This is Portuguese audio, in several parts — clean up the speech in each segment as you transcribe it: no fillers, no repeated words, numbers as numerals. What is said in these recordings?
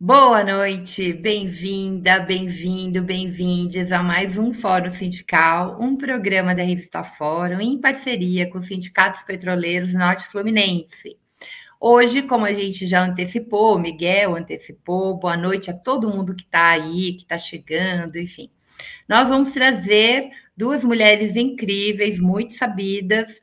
Boa noite, bem-vinda, bem-vindo, bem-vindes a mais um Fórum Sindical, um programa da revista Fórum em parceria com os sindicatos petroleiros Norte Fluminense. Hoje, como a gente já antecipou, o Miguel antecipou, boa noite a todo mundo que está aí, que está chegando, enfim. Nós vamos trazer duas mulheres incríveis, muito sabidas.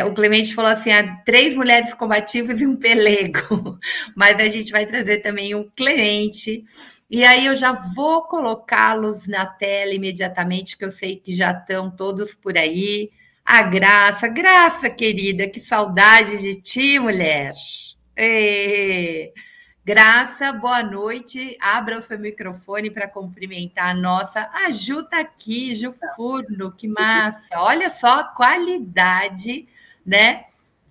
O Clemente falou assim: três mulheres combativas e um pelego, mas a gente vai trazer também o Clemente. E aí eu já vou colocá-los na tela imediatamente, que eu sei que já estão todos por aí. A Graça, Graça querida, que saudade de ti, mulher. Ê! Graça, boa noite. Abra o seu microfone para cumprimentar a nossa. A Ju está aqui, Ju Furno, que massa. Olha só a qualidade, né,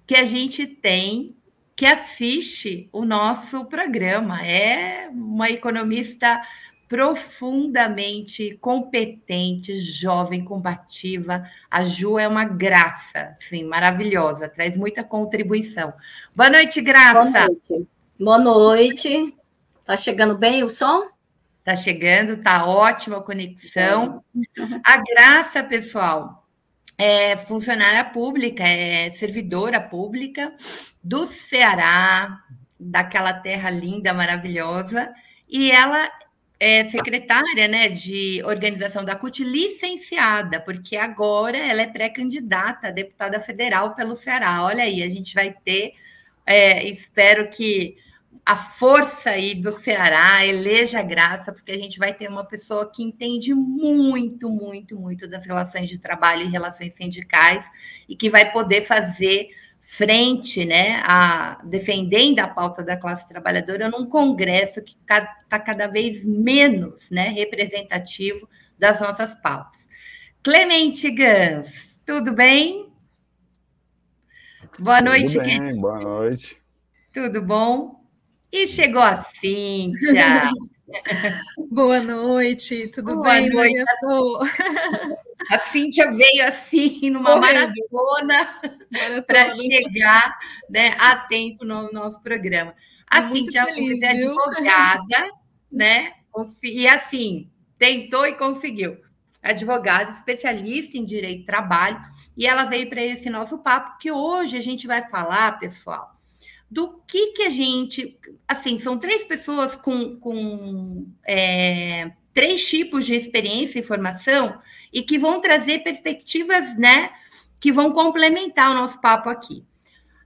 que a gente tem que assiste o nosso programa. É uma economista profundamente competente, jovem, combativa. A Ju é uma graça, sim, maravilhosa, traz muita contribuição. Boa noite, Graça. Boa noite. Boa noite. Tá chegando bem o som? Tá chegando, tá ótima a conexão. A Graça, pessoal, é funcionária pública, é servidora pública do Ceará, daquela terra linda, maravilhosa, e ela é secretária, né, de organização da CUT, licenciada, porque agora ela é pré-candidata a deputada federal pelo Ceará. Olha aí, a gente vai ter, espero que a força aí do Ceará eleja a Graça, porque a gente vai ter uma pessoa que entende muito, muito, muito das relações de trabalho e relações sindicais e que vai poder fazer frente, né, defendendo a pauta da classe trabalhadora num congresso que está cada vez menos, né, representativo das nossas pautas. Clemente Gans, tudo bem? Boa noite, tudo bem, querido. Boa noite. Tudo bom? E chegou a Cíntia. Boa noite, tudo bem, Maria Flor? A Cíntia veio assim, numa maratona para chegar, né, a tempo no nosso programa. A Cíntia é advogada, né? E assim, tentou e conseguiu. Advogada, especialista em direito do trabalho, e ela veio para esse nosso papo, que hoje a gente vai falar, pessoal, do que a gente... Assim, são três pessoas com três tipos de experiência e formação e que vão trazer perspectivas, né, que vão complementar o nosso papo aqui.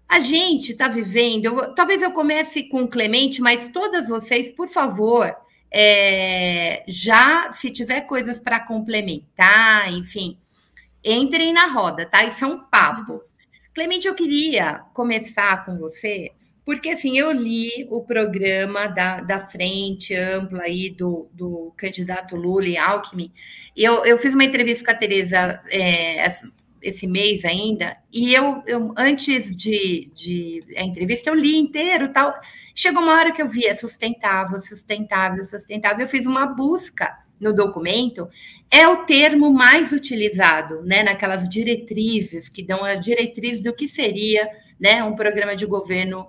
A gente está vivendo... talvez eu comece com o Clemente, mas todas vocês, por favor, já, se tiver coisas para complementar, enfim, entrem na roda, tá? Isso é um papo. Clemente, eu queria começar com você, porque assim, eu li o programa da frente ampla aí do candidato Lula e Alckmin, e eu fiz uma entrevista com a Tereza esse mês ainda, e eu antes de a entrevista, eu li inteiro, tal. Chegou uma hora que eu vi sustentável, sustentável, sustentável, eu fiz uma busca no documento, é o termo mais utilizado, né, naquelas diretrizes que dão a diretriz do que seria, né, um programa de governo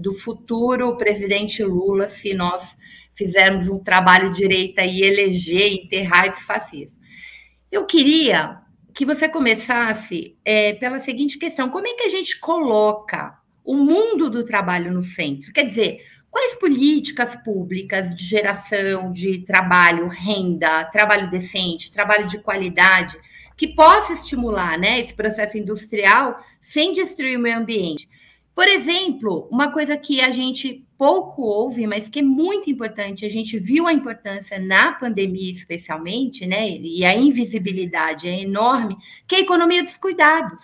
do futuro presidente Lula, se nós fizermos um trabalho direito e eleger, enterrar esse fascismo. Eu queria que você começasse pela seguinte questão: como é que a gente coloca o mundo do trabalho no centro? Quer dizer, quais políticas públicas de geração de trabalho, renda, trabalho decente, trabalho de qualidade, que possa estimular, né, esse processo industrial sem destruir o meio ambiente? Por exemplo, uma coisa que a gente pouco ouve, mas que é muito importante, a gente viu a importância na pandemia especialmente, né, e a invisibilidade é enorme, que é a economia dos cuidados,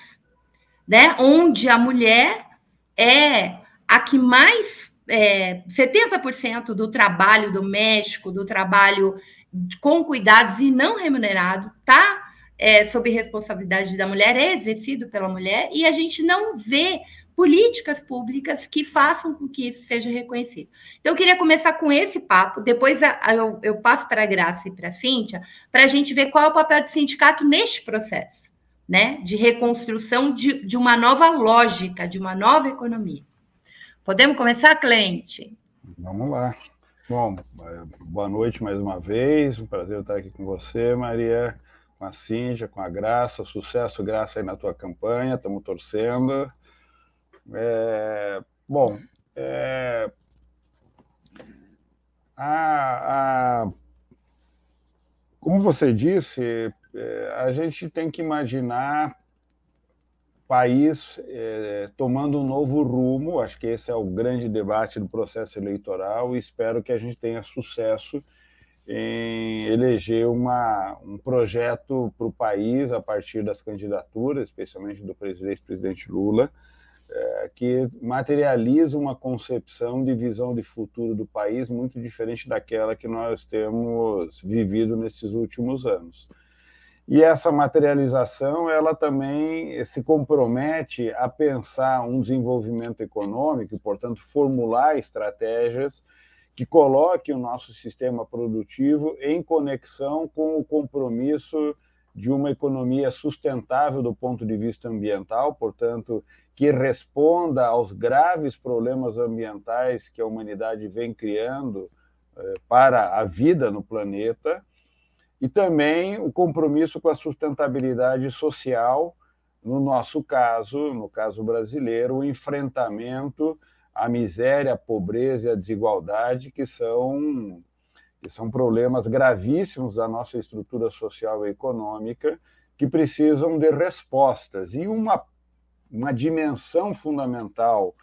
né, onde a mulher é a que mais... 70% do trabalho doméstico, do trabalho com cuidados e não remunerado, está sob responsabilidade da mulher, é exercido pela mulher, e a gente não vê políticas públicas que façam com que isso seja reconhecido. Então, eu queria começar com esse papo, depois eu passo para a Graça e para a Cíntia, para a gente ver qual é o papel do sindicato neste processo, né, de reconstrução de uma nova lógica, de uma nova economia. Podemos começar, Clemente? Vamos lá. Bom, boa noite mais uma vez. Um prazer estar aqui com você, Maria, com a Cíntia, com a Graça. Sucesso, Graça, aí na tua campanha. Estamos torcendo. Bom, como você disse, a gente tem que imaginar o país tomando um novo rumo. Acho que esse é o grande debate do processo eleitoral e espero que a gente tenha sucesso em eleger um projeto para o país a partir das candidaturas, especialmente do ex-presidente Lula, que materializa uma concepção de visão de futuro do país muito diferente daquela que nós temos vivido nesses últimos anos. E essa materialização, ela também se compromete a pensar um desenvolvimento econômico e, portanto, formular estratégias que coloquem o nosso sistema produtivo em conexão com o compromisso de uma economia sustentável do ponto de vista ambiental, portanto, que responda aos graves problemas ambientais que a humanidade vem criando para a vida no planeta, e também o compromisso com a sustentabilidade social, no nosso caso, no caso brasileiro, o enfrentamento à miséria, à pobreza e à desigualdade, que são problemas gravíssimos da nossa estrutura social e econômica, que precisam de respostas. E uma dimensão fundamental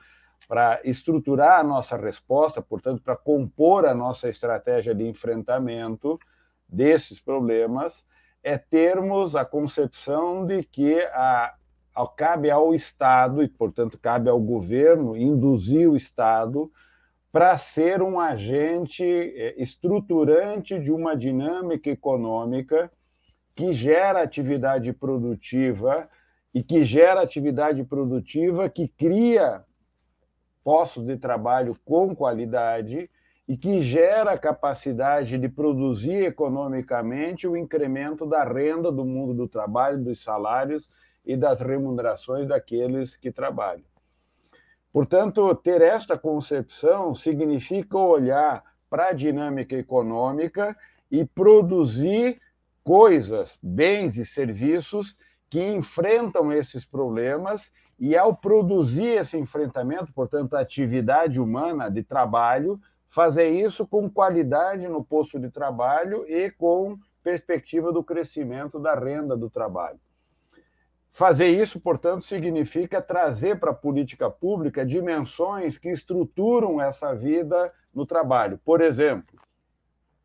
para estruturar a nossa resposta, portanto, para compor a nossa estratégia de enfrentamento desses problemas, é termos a concepção de que cabe ao Estado, e, portanto, cabe ao governo, induzir o Estado para ser um agente estruturante de uma dinâmica econômica que gera atividade produtiva e que gera atividade produtiva que cria postos de trabalho com qualidade e que gera capacidade de produzir economicamente o incremento da renda do mundo do trabalho, dos salários e das remunerações daqueles que trabalham. Portanto, ter esta concepção significa olhar para a dinâmica econômica e produzir coisas, bens e serviços que enfrentam esses problemas e, ao produzir esse enfrentamento, portanto, a atividade humana de trabalho, fazer isso com qualidade no posto de trabalho e com perspectiva do crescimento da renda do trabalho. Fazer isso, portanto, significa trazer para a política pública dimensões que estruturam essa vida no trabalho. Por exemplo,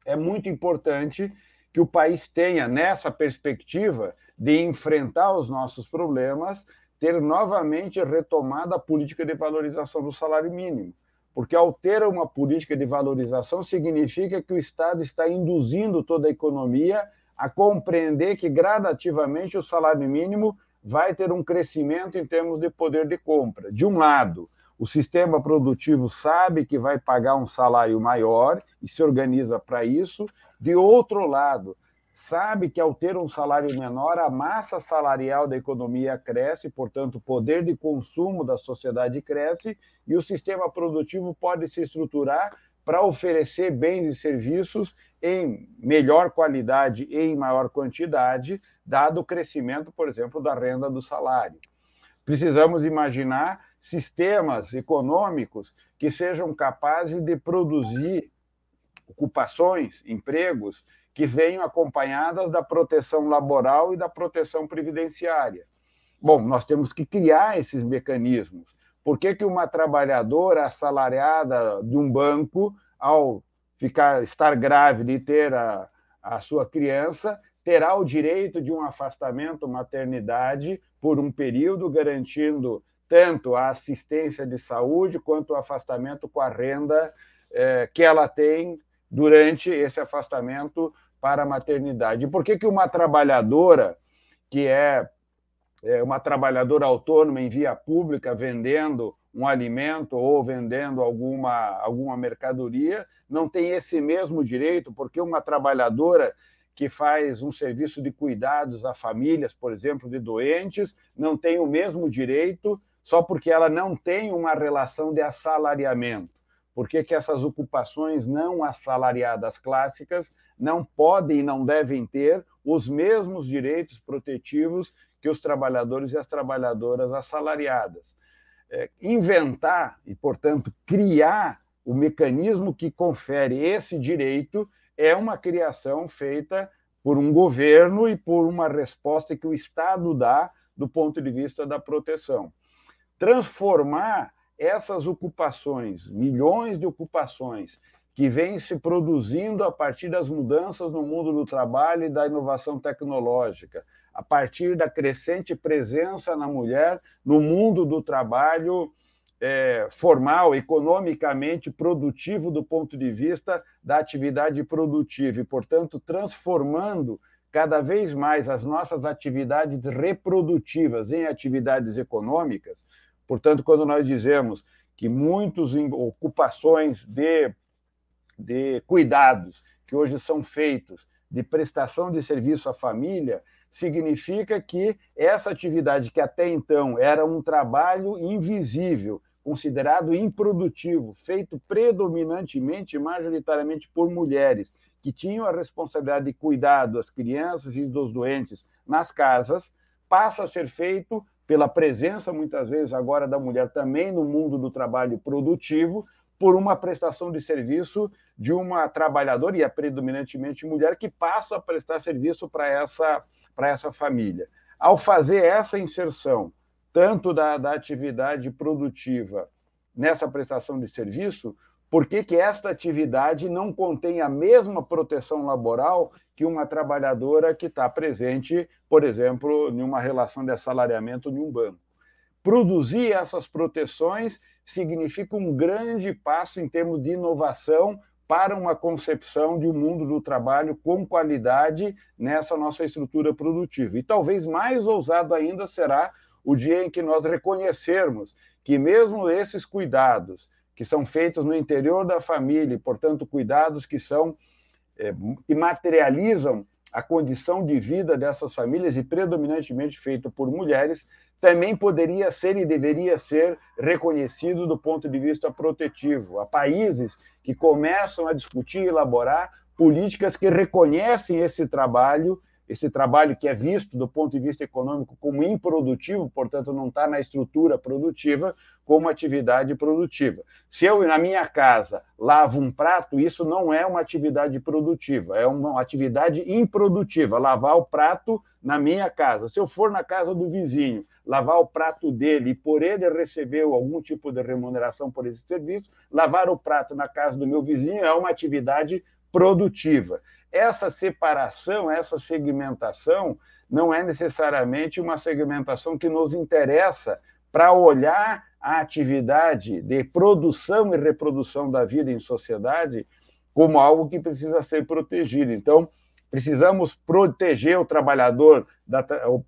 é muito importante que o país tenha, nessa perspectiva de enfrentar os nossos problemas, ter novamente retomada a política de valorização do salário mínimo. Porque, ao ter uma política de valorização, significa que o Estado está induzindo toda a economia a compreender que, gradativamente, o salário mínimo vai ter um crescimento em termos de poder de compra. De um lado, o sistema produtivo sabe que vai pagar um salário maior e se organiza para isso. De outro lado, sabe que, ao ter um salário menor, a massa salarial da economia cresce, portanto, o poder de consumo da sociedade cresce e o sistema produtivo pode se estruturar para oferecer bens e serviços em melhor qualidade e em maior quantidade, dado o crescimento, por exemplo, da renda do salário. Precisamos imaginar sistemas econômicos que sejam capazes de produzir ocupações, empregos, que venham acompanhadas da proteção laboral e da proteção previdenciária. Bom, nós temos que criar esses mecanismos. Por que uma trabalhadora assalariada de um banco, ao estar grávida e ter a sua criança, terá o direito de um afastamento maternidade por um período, garantindo tanto a assistência de saúde quanto o afastamento com a renda que ela tem durante esse afastamento para a maternidade? E por que uma trabalhadora, que é uma trabalhadora autônoma em via pública, vendendo um alimento ou vendendo alguma mercadoria, não tem esse mesmo direito? Porque uma trabalhadora que faz um serviço de cuidados a famílias, por exemplo, de doentes, não tem o mesmo direito só porque ela não tem uma relação de assalariamento. por que essas ocupações não assalariadas clássicas não podem e não devem ter os mesmos direitos protetivos que os trabalhadores e as trabalhadoras assalariadas. Inventar e, portanto, criar o mecanismo que confere esse direito é uma criação feita por um governo e por uma resposta que o Estado dá do ponto de vista da proteção. Transformar essas ocupações, milhões de ocupações, que vêm se produzindo a partir das mudanças no mundo do trabalho e da inovação tecnológica, a partir da crescente presença na mulher no mundo do trabalho formal, economicamente produtivo do ponto de vista da atividade produtiva e, portanto, transformando cada vez mais as nossas atividades reprodutivas em atividades econômicas. Portanto, quando nós dizemos que muitas ocupações de cuidados que hoje são feitos de prestação de serviço à família, significa que essa atividade que até então era um trabalho invisível, considerado improdutivo, feito predominantemente, majoritariamente por mulheres, que tinham a responsabilidade de cuidar das crianças e dos doentes nas casas, passa a ser feito pela presença, muitas vezes, agora da mulher também no mundo do trabalho produtivo, por uma prestação de serviço de uma trabalhadora, e é predominantemente mulher, que passa a prestar serviço para essa família. Ao fazer essa inserção, tanto da atividade produtiva nessa prestação de serviço, por que esta atividade não contém a mesma proteção laboral que uma trabalhadora que está presente, por exemplo, em uma relação de assalariamento em um banco? Produzir essas proteções significa um grande passo em termos de inovação para uma concepção de um mundo do trabalho com qualidade nessa nossa estrutura produtiva. E talvez mais ousado ainda será o dia em que nós reconhecermos que mesmo esses cuidados que são feitos no interior da família, e, portanto, cuidados que materializam a condição de vida dessas famílias, e predominantemente feito por mulheres, também poderia ser e deveria ser reconhecido do ponto de vista protetivo. Há países que começam a discutir e elaborar políticas que reconhecem esse trabalho que é visto do ponto de vista econômico como improdutivo, portanto, não está na estrutura produtiva, como atividade produtiva. Se eu, na minha casa, lavo um prato, isso não é uma atividade produtiva, é uma atividade improdutiva, lavar o prato na minha casa. Se eu for na casa do vizinho, lavar o prato dele e por ele receber algum tipo de remuneração por esse serviço, lavar o prato na casa do meu vizinho é uma atividade produtiva. Essa separação, essa segmentação, não é necessariamente uma segmentação que nos interessa para olhar a atividade de produção e reprodução da vida em sociedade como algo que precisa ser protegido. Então, precisamos proteger o trabalhador,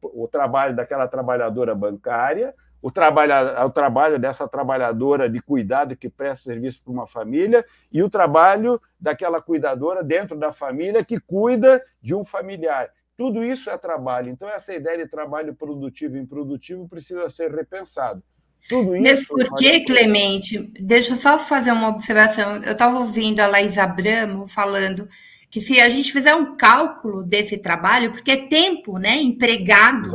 o trabalho daquela trabalhadora bancária, o trabalho dessa trabalhadora de cuidado que presta serviço para uma família e o trabalho daquela cuidadora dentro da família que cuida de um familiar. Tudo isso é trabalho. Então, essa ideia de trabalho produtivo e improdutivo precisa ser repensado. Tudo isso... Mas por que, Clemente? Deixa eu só fazer uma observação. Eu estava ouvindo a Laís Abramo falando que se a gente fizer um cálculo desse trabalho, porque é tempo, né, empregado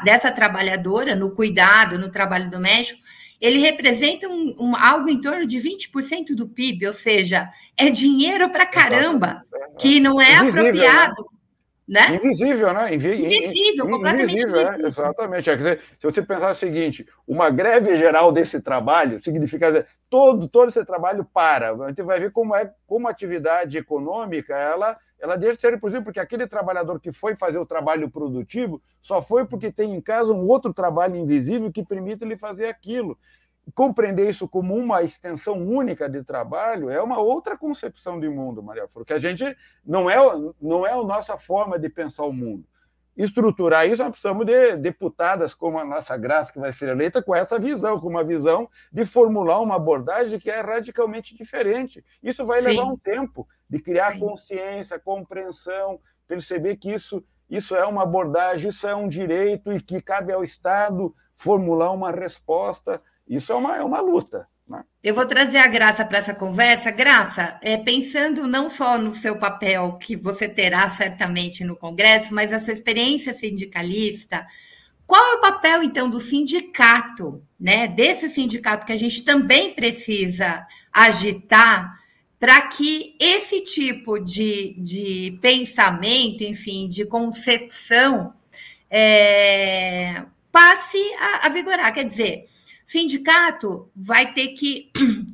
dessa trabalhadora no cuidado, no trabalho doméstico, ele representa algo em torno de 20% do PIB, ou seja, é dinheiro para caramba, que não é apropriado. Né? Invisível, né? Invisível, completamente invisível. Exatamente. Quer dizer, se você pensar o seguinte, uma greve geral desse trabalho significa todo esse trabalho para. A gente vai ver como a atividade econômica ela deixa de ser possível, porque aquele trabalhador que foi fazer o trabalho produtivo só foi porque tem em casa um outro trabalho invisível que permite ele fazer aquilo. Compreender isso como uma extensão única de trabalho é uma outra concepção de mundo, Maria Flor, que a gente não é a nossa forma de pensar o mundo. Estruturar isso, nós precisamos de deputadas como a nossa Graça, que vai ser eleita, com essa visão, com uma visão de formular uma abordagem que é radicalmente diferente. Isso vai levar um tempo de criar consciência, compreensão, perceber que isso é uma abordagem, isso é um direito e que cabe ao Estado formular uma resposta. Isso é uma luta. Eu vou trazer a Graça para essa conversa. Graça, pensando não só no seu papel, que você terá certamente no Congresso, mas a sua experiência sindicalista, qual é o papel, então, do sindicato, né? Desse sindicato que a gente também precisa agitar para que esse tipo de pensamento, enfim, de concepção, passe a vigorar. Quer dizer, sindicato vai ter que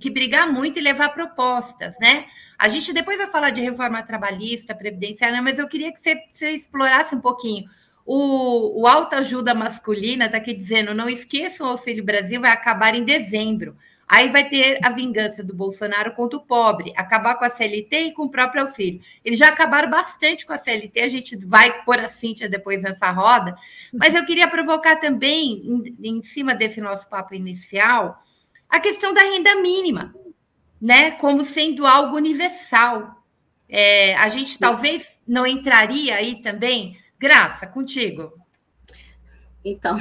brigar muito e levar propostas, né? A gente depois vai falar de reforma trabalhista, previdenciária, mas eu queria que você explorasse um pouquinho. O autoajuda masculina está aqui dizendo, não esqueçam, o Auxílio Brasil vai acabar em dezembro. Aí vai ter a vingança do Bolsonaro contra o pobre, acabar com a CLT e com o próprio auxílio. Eles já acabaram bastante com a CLT, a gente vai pôr a Cíntia depois nessa roda, mas eu queria provocar também, em cima desse nosso papo inicial, a questão da renda mínima, né, como sendo algo universal. A gente talvez não entraria aí também. Graça, contigo. Então,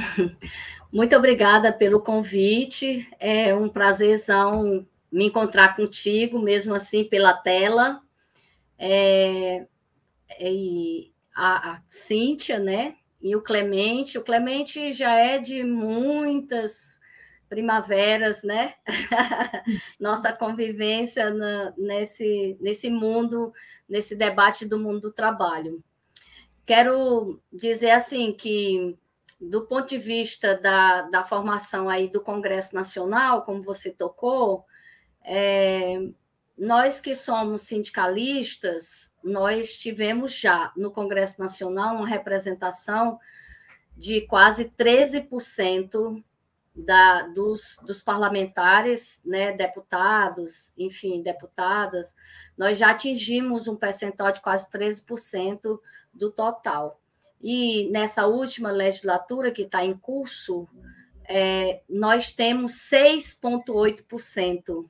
muito obrigada pelo convite. É um prazerzão me encontrar contigo, mesmo assim, pela tela. E a Cíntia, né? E o Clemente. O Clemente já é de muitas primaveras, né? Nossa convivência nesse mundo, nesse debate do mundo do trabalho. Quero dizer assim que, do ponto de vista da formação aí do Congresso Nacional, como você tocou, nós que somos sindicalistas, nós tivemos já no Congresso Nacional uma representação de quase 13% dos parlamentares, né, deputados, enfim, deputadas. Nós já atingimos um percentual de quase 13% do total. E nessa última legislatura que está em curso, nós temos 6,8%.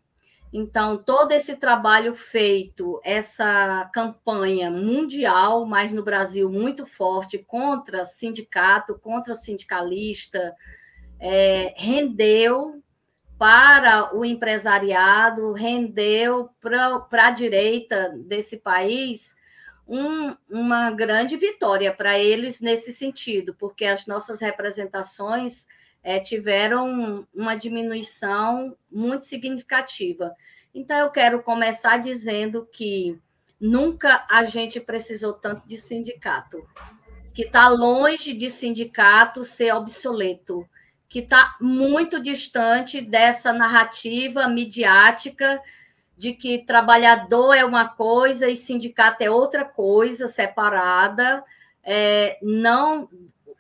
Então, todo esse trabalho feito, essa campanha mundial, mas no Brasil muito forte, contra sindicato, contra sindicalista, rendeu para o empresariado, rendeu para a direita desse país uma grande vitória para eles nesse sentido, porque as nossas representações tiveram uma diminuição muito significativa. Então, eu quero começar dizendo que nunca a gente precisou tanto de sindicato, que está longe de sindicato ser obsoleto, que está muito distante dessa narrativa midiática de que trabalhador é uma coisa e sindicato é outra coisa, separada. Não,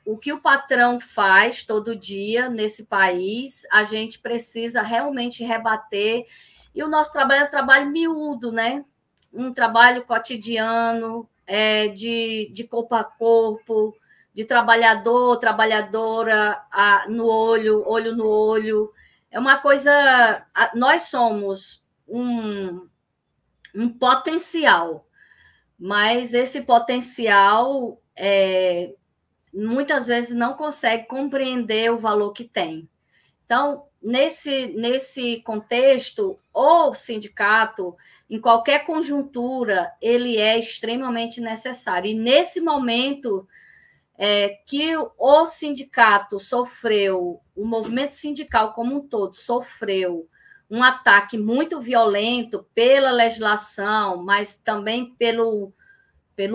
o que o patrão faz todo dia nesse país, a gente precisa realmente rebater. E o nosso trabalho é um trabalho miúdo, né? Um trabalho cotidiano, de corpo a corpo, de trabalhador, trabalhadora, olho no olho. É uma coisa... Nós somos um potencial, mas esse potencial muitas vezes não consegue compreender o valor que tem. Então, nesse contexto, o sindicato, em qualquer conjuntura, ele é extremamente necessário. E nesse momento que o sindicato sofreu, o movimento sindical como um todo sofreu um ataque muito violento pela legislação, mas também pelo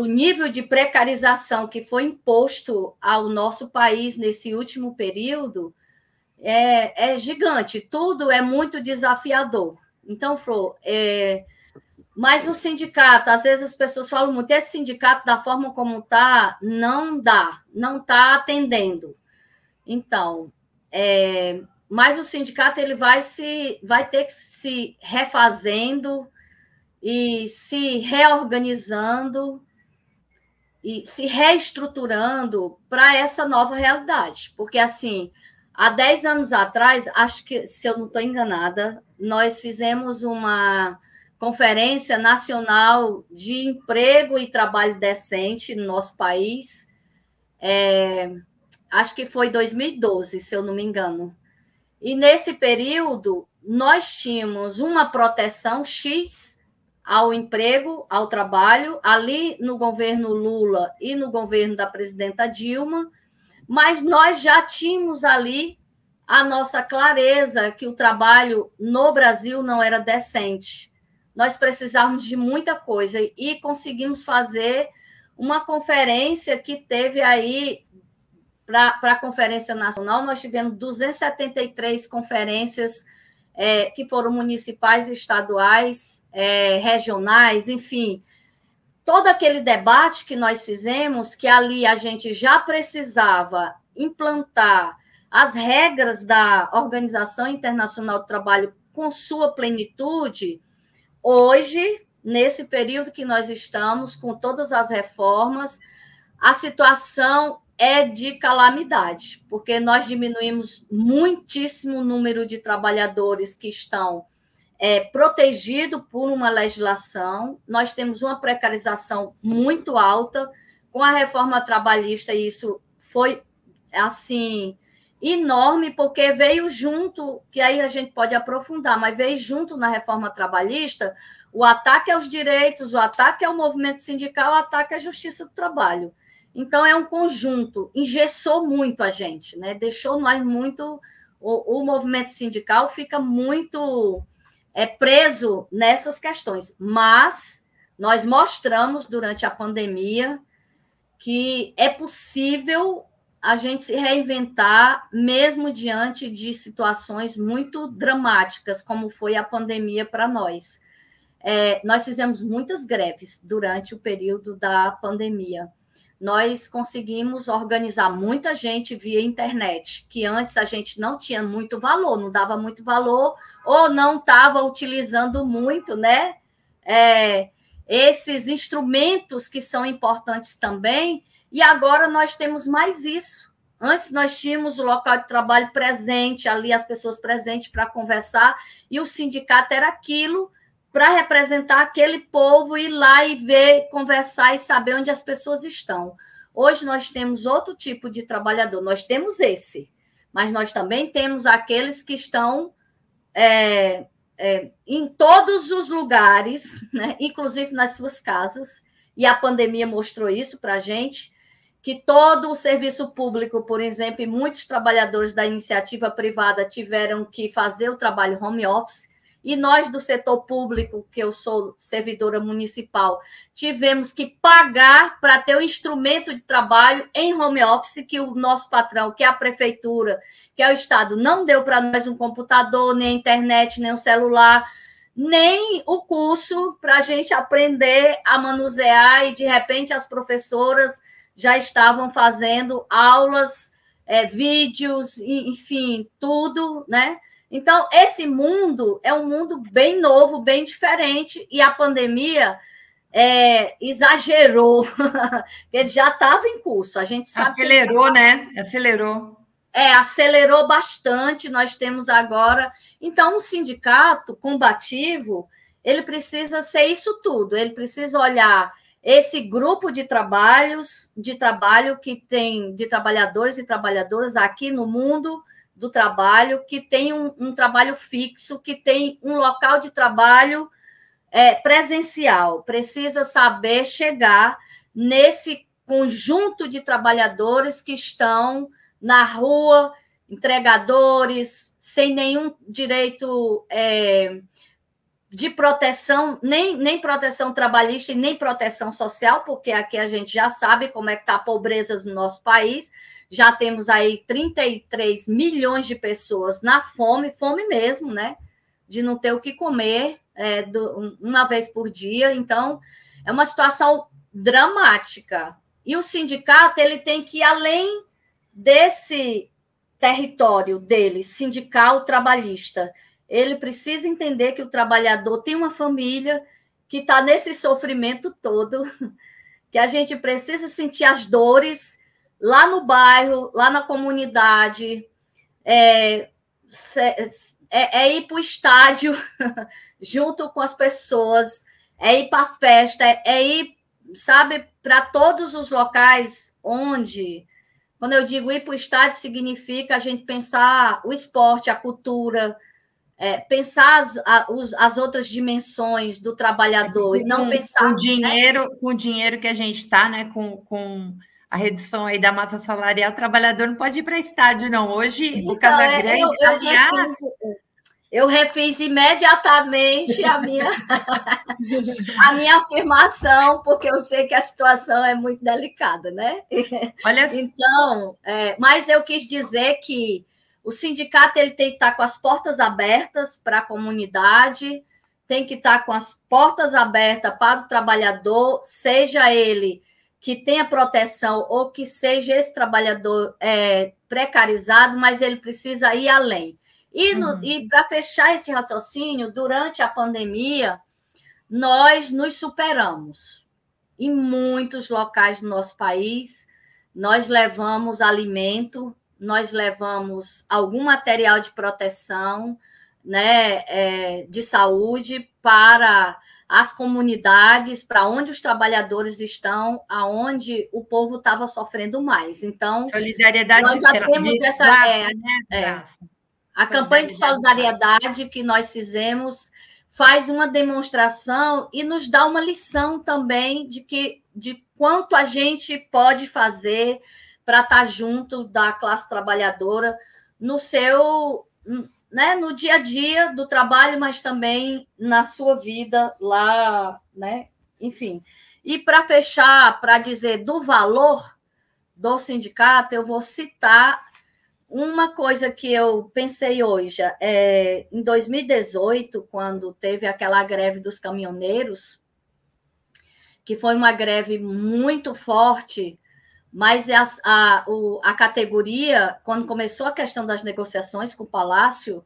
nível de precarização que foi imposto ao nosso país nesse último período, é gigante. Tudo é muito desafiador. Então, Flor, mas o sindicato, às vezes as pessoas falam muito, esse sindicato, da forma como está, não está atendendo. Então, mas o sindicato ele vai ter que se refazendo e se reorganizando e se reestruturando para essa nova realidade. Porque, assim, há 10 anos atrás, acho que, se eu não estou enganada, nós fizemos uma Conferência Nacional de Emprego e Trabalho Decente no nosso país. Acho que foi 2012, se eu não me engano. E nesse período, nós tínhamos uma proteção X ao emprego, ao trabalho, ali no governo Lula e no governo da presidenta Dilma, mas nós já tínhamos ali a nossa clareza que o trabalho no Brasil não era decente. Nós precisávamos de muita coisa e conseguimos fazer uma conferência que teve aí, para a Conferência Nacional, nós tivemos 273 conferências que foram municipais, estaduais, regionais, enfim. Todo aquele debate que nós fizemos, que ali a gente já precisava implantar as regras da Organização Internacional do Trabalho com sua plenitude, hoje, nesse período que nós estamos, com todas as reformas, a situação é de calamidade, porque nós diminuímos muitíssimo o número de trabalhadores que estão protegidos por uma legislação, nós temos uma precarização muito alta, com a reforma trabalhista, e isso foi, assim, enorme, porque veio junto, que aí a gente pode aprofundar, mas veio junto na reforma trabalhista o ataque aos direitos, o ataque ao movimento sindical, o ataque à justiça do trabalho. Então, é um conjunto, engessou muito a gente, né? Deixou nós muito... O movimento sindical fica muito preso nessas questões, mas nós mostramos durante a pandemia que é possível a gente se reinventar mesmo diante de situações muito dramáticas, como foi a pandemia para nós. Nós fizemos muitas greves durante o período da pandemia. Nós conseguimos organizar muita gente via internet, que antes a gente não tinha muito valor, não dava muito valor, ou não estava utilizando muito, né? Esses instrumentos que são importantes também, e agora nós temos mais isso. Antes nós tínhamos o local de trabalho presente, ali as pessoas presentes para conversar, e o sindicato era aquilo para representar aquele povo, ir lá e ver, conversar e saber onde as pessoas estão. Hoje nós temos outro tipo de trabalhador, nós temos esse, mas nós também temos aqueles que estão em todos os lugares, né? Inclusive nas suas casas, e a pandemia mostrou isso para a gente, que todo o serviço público, por exemplo, e muitos trabalhadores da iniciativa privada tiveram que fazer o trabalho home office, e nós do setor público, que eu sou servidora municipal, tivemos que pagar para ter o instrumento de trabalho em home office, que o nosso patrão, que é a prefeitura, que é o Estado, não deu para nós um computador, nem a internet, nem um celular, nem o curso para a gente aprender a manusear, e de repente as professoras já estavam fazendo aulas, vídeos, enfim, tudo, né? Então, esse mundo é um mundo bem novo, bem diferente, e a pandemia exagerou, ele já estava em curso, a gente sabe... Acelerou, né? Acelerou. Acelerou bastante, nós temos agora... Então, um sindicato combativo, ele precisa ser isso tudo, ele precisa olhar esse grupo de trabalho que tem de trabalhadores e trabalhadoras aqui no mundo do trabalho, que tem um trabalho fixo, que tem um local de trabalho presencial, precisa saber chegar nesse conjunto de trabalhadores que estão na rua, entregadores, sem nenhum direito de proteção, nem proteção trabalhista e nem proteção social, porque aqui a gente já sabe como é que está a pobreza no nosso país. Já temos aí 33 milhões de pessoas na fome mesmo, né? De não ter o que comer uma vez por dia. Então, é uma situação dramática. E o sindicato ele tem que ir além desse território dele, sindical trabalhista. Ele precisa entender que o trabalhador tem uma família que está nesse sofrimento todo, que a gente precisa sentir as dores lá no bairro, lá na comunidade, ir para o estádio junto com as pessoas, ir para a festa, ir, sabe, para todos os locais onde... Quando eu digo ir para o estádio, significa a gente pensar o esporte, a cultura, pensar as outras dimensões do trabalhador e não pensar... Com o dinheiro que a gente está, né, com a redução aí da massa salarial, o trabalhador não pode ir para estádio, não. Hoje, então, o Casagrande... Eu refiz imediatamente a minha afirmação, porque eu sei que a situação é muito delicada, né? Olha... Então, mas eu quis dizer que o sindicato ele tem que estar com as portas abertas para a comunidade, tem que estar com as portas abertas para o trabalhador, seja ele que tenha proteção ou que seja esse trabalhador precarizado, mas ele precisa ir além. E para fechar esse raciocínio, durante a pandemia, nós nos superamos. Em muitos locais do nosso país, nós levamos alimento, nós levamos algum material de proteção, né, de saúde para as comunidades, para onde os trabalhadores estão, aonde o povo estava sofrendo mais. Então, solidariedade, nós já temos essa... A campanha de solidariedade que nós fizemos faz uma demonstração e nos dá uma lição também de quanto a gente pode fazer para estar junto da classe trabalhadora no seu, né, no dia a dia do trabalho, mas também na sua vida lá, né? Enfim. E para fechar, para dizer do valor do sindicato, eu vou citar uma coisa que eu pensei hoje. Em 2018, quando teve aquela greve dos caminhoneiros, que foi uma greve muito forte, mas a categoria, quando começou a questão das negociações com o Palácio,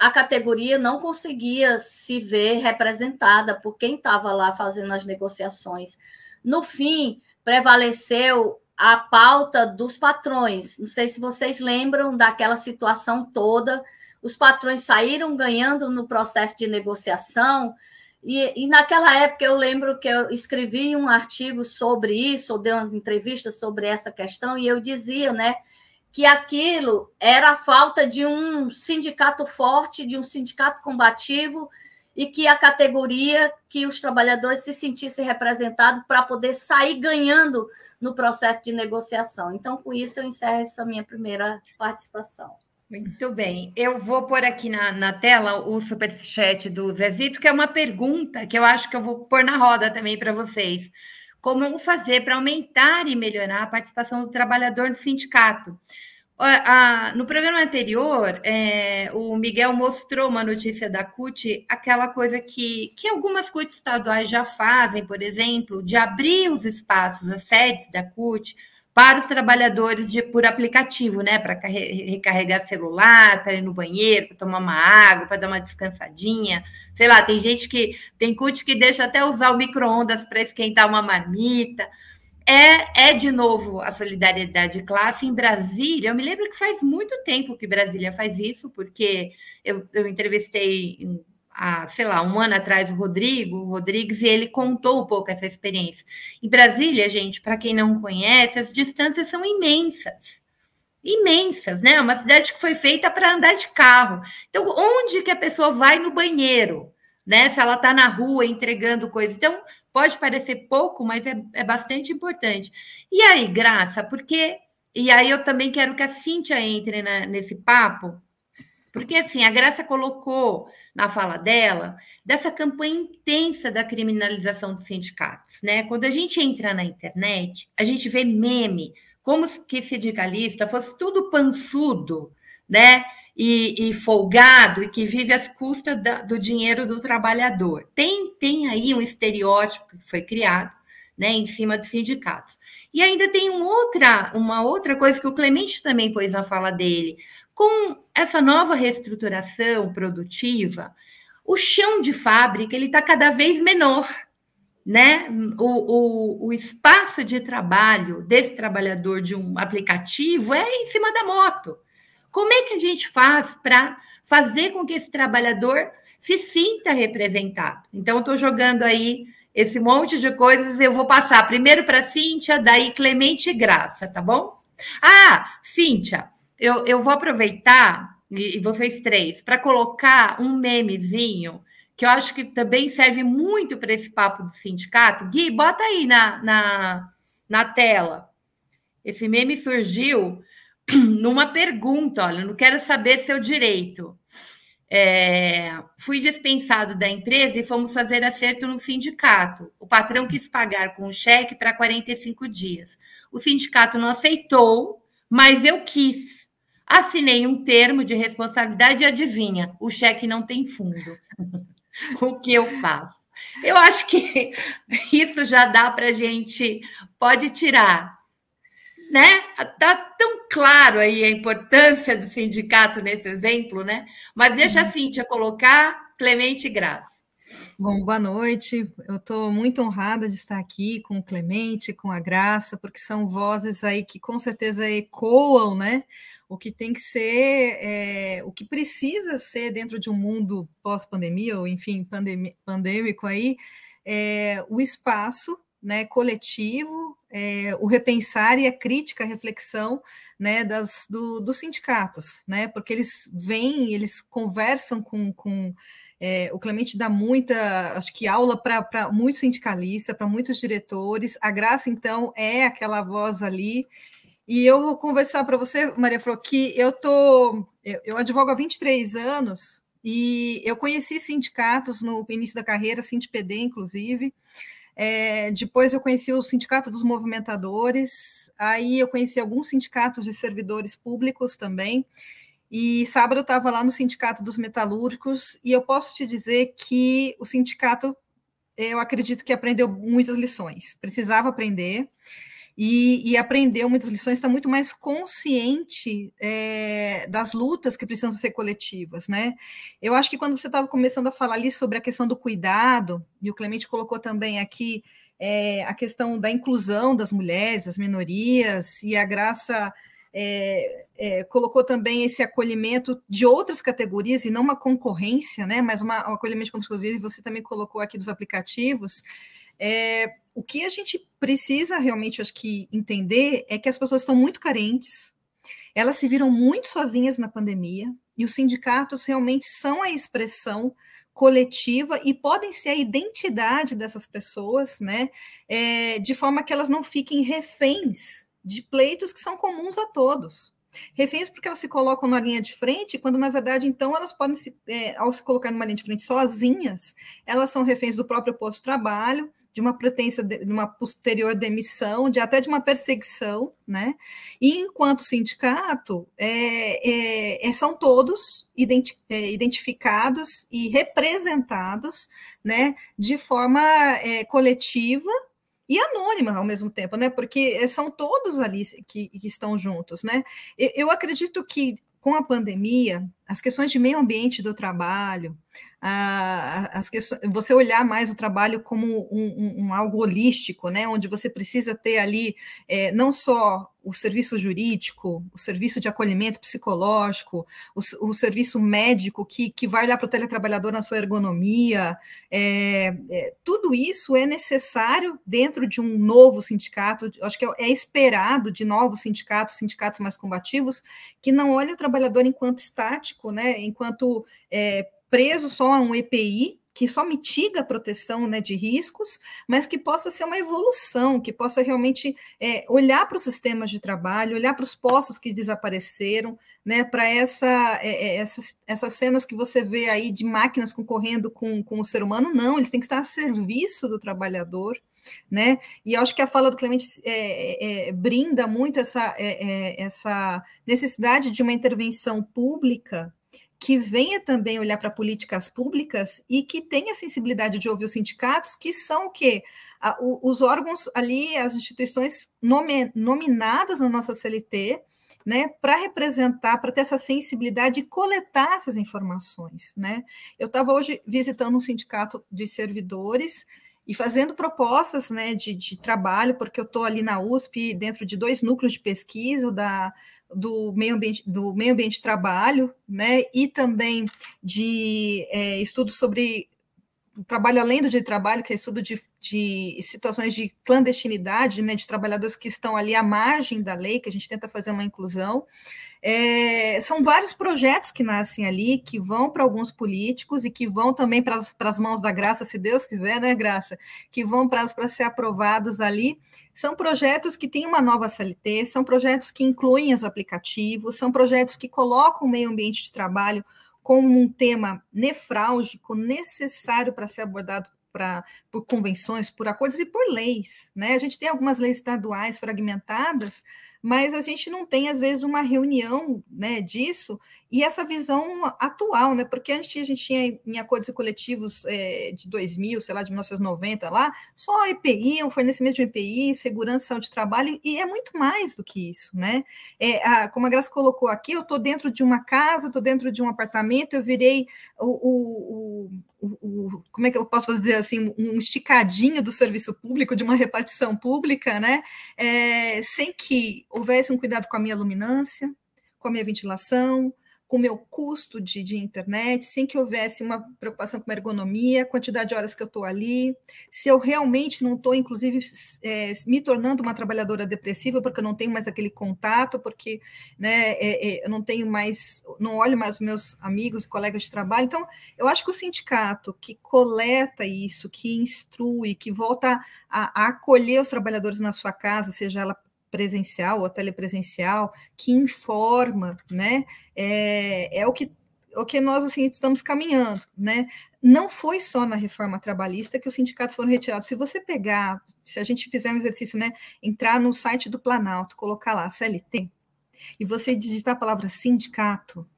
a categoria não conseguia se ver representada por quem estava lá fazendo as negociações. No fim, prevaleceu a pauta dos patrões. Não sei se vocês lembram daquela situação toda. Os patrões saíram ganhando no processo de negociação, e naquela época eu lembro que eu escrevi um artigo sobre isso, ou dei umas entrevistas sobre essa questão, e eu dizia, né, que aquilo era a falta de um sindicato forte, de um sindicato combativo, e que a categoria, que os trabalhadores se sentissem representados para poder sair ganhando no processo de negociação. Então, com isso, eu encerro essa minha primeira participação. Muito bem. Eu vou pôr aqui na tela o superchat do Zezito, que é uma pergunta que eu acho que eu vou pôr na roda também para vocês. Como fazer para aumentar e melhorar a participação do trabalhador no sindicato? No programa anterior, o Miguel mostrou uma notícia da CUT, aquela coisa que algumas CUT estaduais já fazem, por exemplo, de abrir os espaços, as sedes da CUT, para os trabalhadores por aplicativo, né? Para recarregar celular, para ir no banheiro, para tomar uma água, para dar uma descansadinha. Sei lá, tem CUT que deixa até usar o micro-ondas para esquentar uma marmita. De novo, a solidariedade de classe em Brasília. Eu me lembro que faz muito tempo que Brasília faz isso, porque eu entrevistei sei lá, um ano atrás o Rodrigo Rodrigues, e ele contou um pouco essa experiência. Em Brasília, gente, para quem não conhece, as distâncias são imensas. Imensas, né? Uma cidade que foi feita para andar de carro. Então, onde que a pessoa vai no banheiro, né? Se ela está na rua entregando coisa. Então, pode parecer pouco, mas é bastante importante. E aí, Graça, e aí eu também quero que a Cíntia entre nesse papo, porque assim, a Graça colocou na fala dela dessa campanha intensa da criminalização dos sindicatos, né? Quando a gente entra na internet, a gente vê meme, como que sindicalista fosse tudo pançudo, né? E folgado, e que vive às custas do dinheiro do trabalhador. Tem aí um estereótipo que foi criado, né, em cima dos sindicatos. E ainda tem uma outra coisa que o Clemente também pôs na fala dele. Com essa nova reestruturação produtiva, o chão de fábrica está cada vez menor, né? O espaço de trabalho desse trabalhador de um aplicativo é em cima da moto. Como é que a gente faz para fazer com que esse trabalhador se sinta representado? Então, eu estou jogando aí esse monte de coisas, eu vou passar primeiro para a Cíntia, daí Clemente e Graça, tá bom? Cíntia, eu vou aproveitar e vocês três, para colocar um memezinho, que eu acho que também serve muito para esse papo do sindicato. Gui, bota aí na tela. Esse meme surgiu numa pergunta, olha, não quero saber seu direito. Fui dispensado da empresa e fomos fazer acerto no sindicato. O patrão quis pagar com um cheque para 45 dias. O sindicato não aceitou, mas eu quis. Assinei um termo de responsabilidade e adivinha, o cheque não tem fundo. O que eu faço? Eu acho que isso já dá para a gente, pode tirar, né? Tá tão claro aí a importância do sindicato nesse exemplo, né? Mas deixa a Cíntia colocar, Clemente e Graça. Bom, boa noite. Eu estou muito honrada de estar aqui com o Clemente, com a Graça, porque são vozes aí que com certeza ecoam, né? O que tem que ser, o que precisa ser dentro de um mundo pós-pandemia, ou enfim, pandêmico aí, o espaço, né, coletivo, o repensar e a crítica, a reflexão, né, dos sindicatos, né? Porque eles vêm, eles conversam com o Clemente dá muita, acho que aula para muitos sindicalistas, para muitos diretores. A Graça, então, é aquela voz ali. E eu vou conversar para você, Maria Flor, que eu advogo há 23 anos e eu conheci sindicatos no início da carreira, SindPD, inclusive. Depois eu conheci o Sindicato dos Movimentadores, aí eu conheci alguns sindicatos de servidores públicos também. E sábado eu estava lá no Sindicato dos Metalúrgicos e eu posso te dizer que o sindicato, eu acredito que aprendeu muitas lições, precisava aprender e aprendeu muitas lições, está muito mais consciente das lutas que precisam ser coletivas, né? Eu acho que quando você estava começando a falar ali sobre a questão do cuidado, e o Clemente colocou também aqui a questão da inclusão das mulheres, das minorias, e a Graça colocou também esse acolhimento de outras categorias e não uma concorrência, né, mas um acolhimento de outras categorias, e você também colocou aqui dos aplicativos. O que a gente precisa realmente, acho que, entender é que as pessoas estão muito carentes, elas se viram muito sozinhas na pandemia, e os sindicatos realmente são a expressão coletiva e podem ser a identidade dessas pessoas, né, de forma que elas não fiquem reféns de pleitos que são comuns a todos. Reféns porque elas se colocam na linha de frente, quando, na verdade, então, elas podem, ao se colocar numa linha de frente sozinhas, elas são reféns do próprio posto de trabalho, de uma pretensa, de uma posterior demissão, até de uma perseguição, né? E, enquanto sindicato, são todos identificados e representados, né, de forma coletiva e anônima ao mesmo tempo, né? Porque são todos ali que estão juntos, né? Eu acredito que com a pandemia, as questões de meio ambiente do trabalho, você olhar mais o trabalho como algo holístico, né? Onde você precisa ter ali não só o serviço jurídico, o serviço de acolhimento psicológico, o serviço médico que vai olhar para o teletrabalhador na sua ergonomia, tudo isso é necessário dentro de um novo sindicato. Acho que é esperado de novos sindicatos mais combativos, que não olhem o trabalhador enquanto estático, né, enquanto preso só a um EPI, que só mitiga a proteção, né, de riscos, mas que possa ser uma evolução, que possa realmente olhar para os sistemas de trabalho, olhar para os postos que desapareceram, né, para essas cenas que você vê aí de máquinas concorrendo com o ser humano. Não, eles têm que estar a serviço do trabalhador, né? E eu acho que a fala do Clemente brinda muito essa necessidade de uma intervenção pública que venha também olhar para políticas públicas e que tenha sensibilidade de ouvir os sindicatos, que são o quê? Os órgãos ali, as instituições nominadas na nossa CLT, né, para representar, para ter essa sensibilidade e coletar essas informações, né? Eu estava hoje visitando um sindicato de servidores e fazendo propostas, né, de trabalho, porque eu estou ali na USP, dentro de 2 núcleos de pesquisa, do meio ambiente de trabalho, né, e também de estudos sobre trabalho além do direito de trabalho, que é estudo de situações de clandestinidade, né, de trabalhadores que estão ali à margem da lei, que a gente tenta fazer uma inclusão. São vários projetos que nascem ali, que vão para alguns políticos e que vão também para as mãos da Graça, se Deus quiser, né, Graça? Que vão para ser aprovados ali. São projetos que têm uma nova CLT, são projetos que incluem os aplicativos, são projetos que colocam o meio ambiente de trabalho como um tema nefrálgico, necessário para ser abordado por convenções, por acordos e por leis, né? A gente tem algumas leis estaduais fragmentadas, mas a gente não tem, às vezes, uma reunião, né, disso, e essa visão atual, né? Porque antes a gente tinha em acordos coletivos de 2000, sei lá, de 1990 lá, só EPI, um fornecimento de EPI, segurança, saúde de trabalho, e é muito mais do que isso, né? Como a Graça colocou aqui, eu estou dentro de uma casa, estou dentro de um apartamento, eu virei como é que eu posso dizer assim, um esticadinho do serviço público, de uma repartição pública, né? Sem que houvesse um cuidado com a minha luminância, com a minha ventilação, com o meu custo de internet, sem que houvesse uma preocupação com a ergonomia, quantidade de horas que eu estou ali, se eu realmente não estou, inclusive, me tornando uma trabalhadora depressiva, porque eu não tenho mais aquele contato, porque, né, eu não tenho mais, não olho mais os meus amigos, colegas de trabalho. Então, eu acho que o sindicato que coleta isso, que instrui, que volta a acolher os trabalhadores na sua casa, seja ela presencial ou telepresencial, que informa, né? O que nós assim estamos caminhando, né? Não foi só na reforma trabalhista que os sindicatos foram retirados. Se você pegar, se a gente fizer um exercício, né, entrar no site do Planalto, colocar lá CLT, e você digitar a palavra sindicato,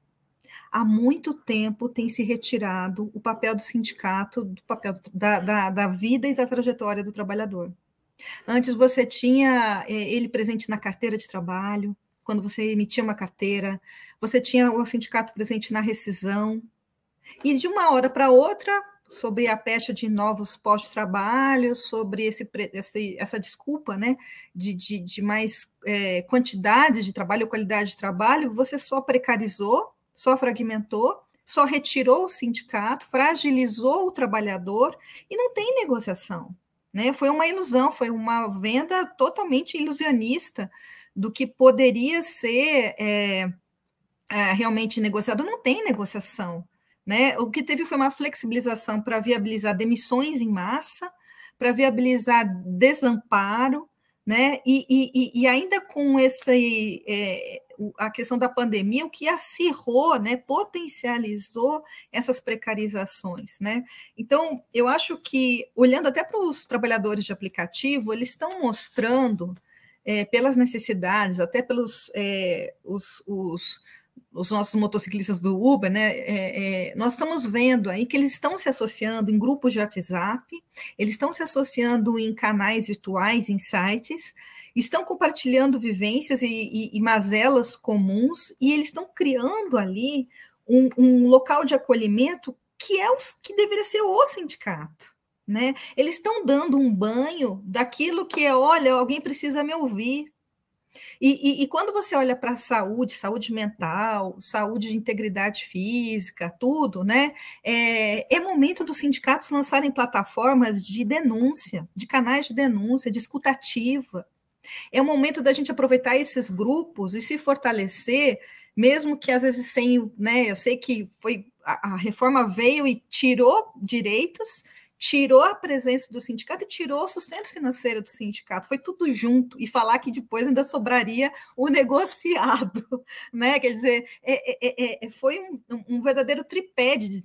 há muito tempo tem se retirado o papel do sindicato, do papel da vida e da trajetória do trabalhador. Antes você tinha ele presente na carteira de trabalho, quando você emitia uma carteira, você tinha o sindicato presente na rescisão, e de uma hora para outra, sobre a pecha de novos postos de trabalho, sobre essa desculpa, né, de mais quantidade de trabalho, qualidade de trabalho, você só precarizou, só fragmentou, só retirou o sindicato, fragilizou o trabalhador, e não tem negociação. Né? Foi uma ilusão, foi uma venda totalmente ilusionista do que poderia ser realmente negociado. Não tem negociação. Né? O que teve foi uma flexibilização para viabilizar demissões em massa, para viabilizar desamparo, né? E ainda com a questão da pandemia, o que acirrou, né, potencializou essas precarizações, né? Então, eu acho que, olhando até para os trabalhadores de aplicativo, eles estão mostrando, pelas necessidades, até pelos os nossos motociclistas do Uber, né, nós estamos vendo aí que eles estão se associando em grupos de WhatsApp, eles estão se associando em canais virtuais, em sites, estão compartilhando vivências e mazelas comuns, e eles estão criando ali um local de acolhimento que deveria ser o sindicato. Né? Eles estão dando um banho daquilo que olha, alguém precisa me ouvir. E quando você olha para a saúde mental, saúde de integridade física, tudo, né? É momento dos sindicatos lançarem plataformas de denúncia, de canais de denúncia, de escutativa. É o momento da gente aproveitar esses grupos e se fortalecer, mesmo que às vezes sem, né? Eu sei que a reforma veio e tirou direitos, tirou a presença do sindicato e tirou o sustento financeiro do sindicato, foi tudo junto, e falar que depois ainda sobraria o negociado, né? Quer dizer, foi um verdadeiro tripé de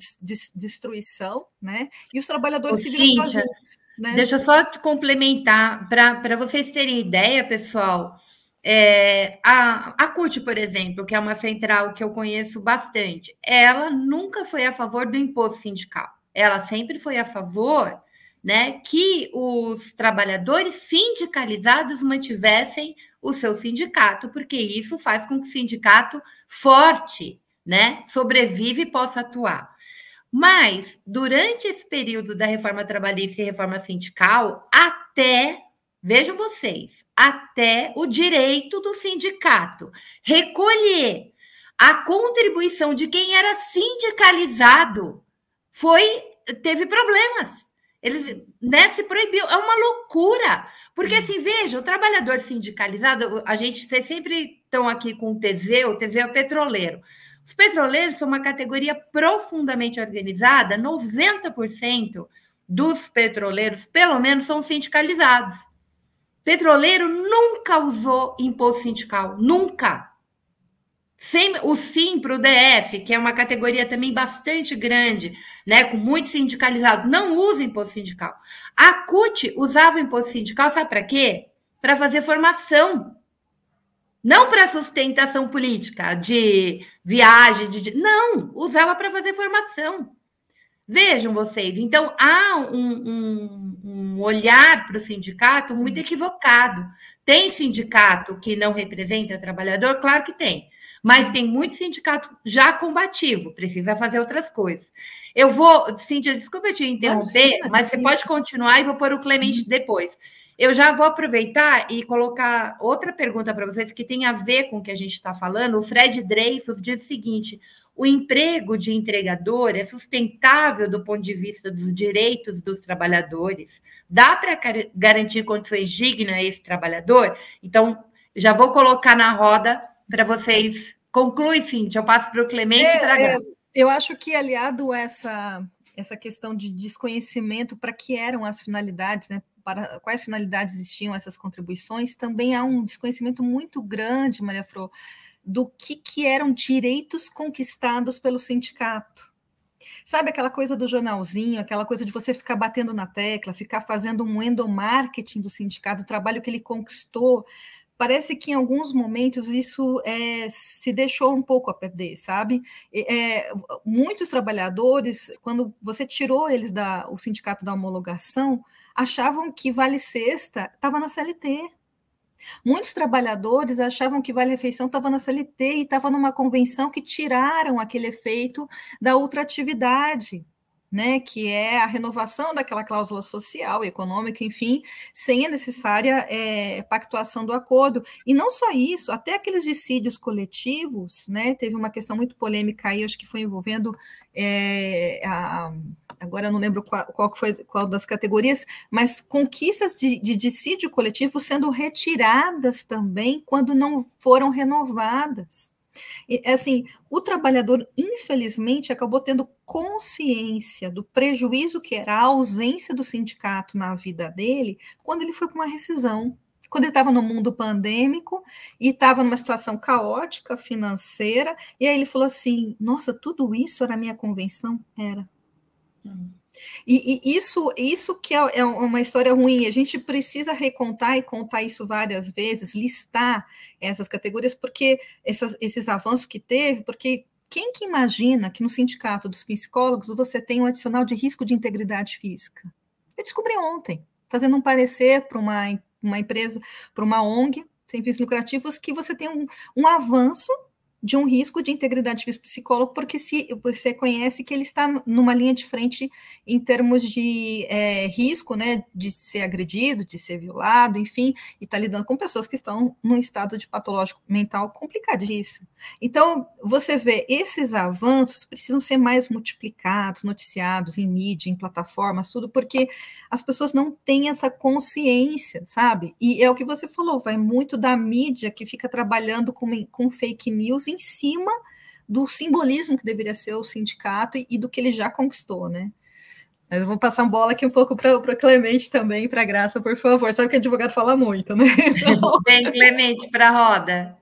destruição, né? E os trabalhadores se viram sozinhos. Né? Deixa eu só te complementar, para vocês terem ideia, pessoal, a CUT, por exemplo, que é uma central que eu conheço bastante, ela nunca foi a favor do imposto sindical. Ela sempre foi a favor, né, que os trabalhadores sindicalizados mantivessem o seu sindicato, porque isso faz com que o sindicato forte, né, sobrevive e possa atuar. Mas, durante esse período da reforma trabalhista e reforma sindical, vejam vocês, até o direito do sindicato recolher a contribuição de quem era sindicalizado foi teve problemas. Eles, né, se proibiu. É uma loucura. Porque, assim, veja, o trabalhador sindicalizado, vocês sempre estão aqui com o Teseu é o petroleiro. Os petroleiros são uma categoria profundamente organizada, 90% dos petroleiros, pelo menos, são sindicalizados. Petroleiro nunca usou imposto sindical, nunca. O SIM para o DF, que é uma categoria também bastante grande, né, com muito sindicalizado, não usa imposto sindical. A CUT usava o imposto sindical, sabe para quê? Para fazer formação. Não para sustentação política, de viagem, não, usava para fazer formação. Vejam vocês, então há um olhar para o sindicato muito equivocado. Tem sindicato que não representa trabalhador? Claro que tem. Mas tem muito sindicato já combativo, precisa fazer outras coisas. Eu vou, Cíntia, desculpa te interromper, mas você pode continuar e vou pôr o Clemente depois. Eu já vou aproveitar e colocar outra pergunta para vocês que tem a ver com o que a gente está falando. O Fred Dreyfus diz o seguinte: o emprego de entregador é sustentável do ponto de vista dos direitos dos trabalhadores? Dá para garantir condições dignas a esse trabalhador? Então, já vou colocar na roda para vocês. Conclui, Cíntia, eu passo para o Clemente e para a Graça. Eu acho que, aliado a essa questão de desconhecimento para que eram as finalidades, né, para quais finalidades existiam essas contribuições, também há um desconhecimento muito grande, Maria Flor, do que eram direitos conquistados pelo sindicato. Sabe aquela coisa do jornalzinho, aquela coisa de você ficar batendo na tecla, ficar fazendo um endomarketing do sindicato, o trabalho que ele conquistou? Parece que em alguns momentos isso se deixou um pouco a perder, sabe? Muitos trabalhadores, quando você tirou eles o sindicato da homologação, achavam que Vale Sexta estava na CLT. Muitos trabalhadores achavam que Vale Refeição estava na CLT e estava numa convenção que tiraram aquele efeito da ultratividade, né, que é a renovação daquela cláusula social, econômica, enfim, sem a necessária pactuação do acordo. E não só isso, até aqueles dissídios coletivos, né, teve uma questão muito polêmica aí, acho que foi envolvendo agora eu não lembro qual das categorias, mas conquistas de dissídio coletivo sendo retiradas também quando não foram renovadas. E, assim, o trabalhador, infelizmente, acabou tendo consciência do prejuízo que era a ausência do sindicato na vida dele quando ele foi para uma rescisão, quando ele estava no mundo pandêmico e estava numa situação caótica, financeira, e aí ele falou assim, nossa, tudo isso era a minha convenção? Era. E isso que é uma história ruim, a gente precisa recontar e contar isso várias vezes, listar essas categorias, porque esses avanços que teve, porque quem que imagina que no sindicato dos psicólogos você tem um adicional de risco de integridade física? Eu descobri ontem, fazendo um parecer para uma empresa, para uma ONG, sem fins lucrativos, que você tem um avanço de um risco de integridade física do psicólogo, porque você conhece que ele está numa linha de frente em termos de risco, né, de ser agredido, de ser violado, enfim, e está lidando com pessoas que estão num estado de patológico mental complicadíssimo. Então, você vê, esses avanços precisam ser mais multiplicados, noticiados em mídia, em plataformas, tudo, porque as pessoas não têm essa consciência, sabe? E é o que você falou, vai muito da mídia que fica trabalhando com fake news em cima do simbolismo que deveria ser o sindicato e do que ele já conquistou, né? Mas eu vou passar uma bola aqui um pouco para o Clemente também, para a Graça, por favor. Sabe que o advogado fala muito, né? Então... Vem, Clemente, para a roda.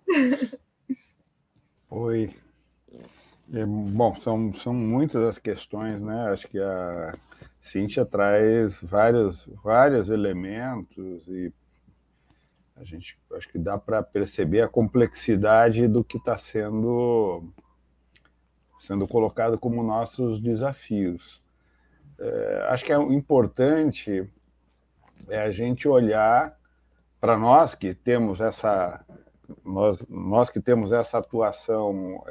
Oi. Bom, são muitas as questões, né? Acho que a Cíntia traz vários elementos e a gente acho que dá para perceber a complexidade do que está sendo colocado como nossos desafios. Acho que é importante a gente olhar para nós que temos essa atuação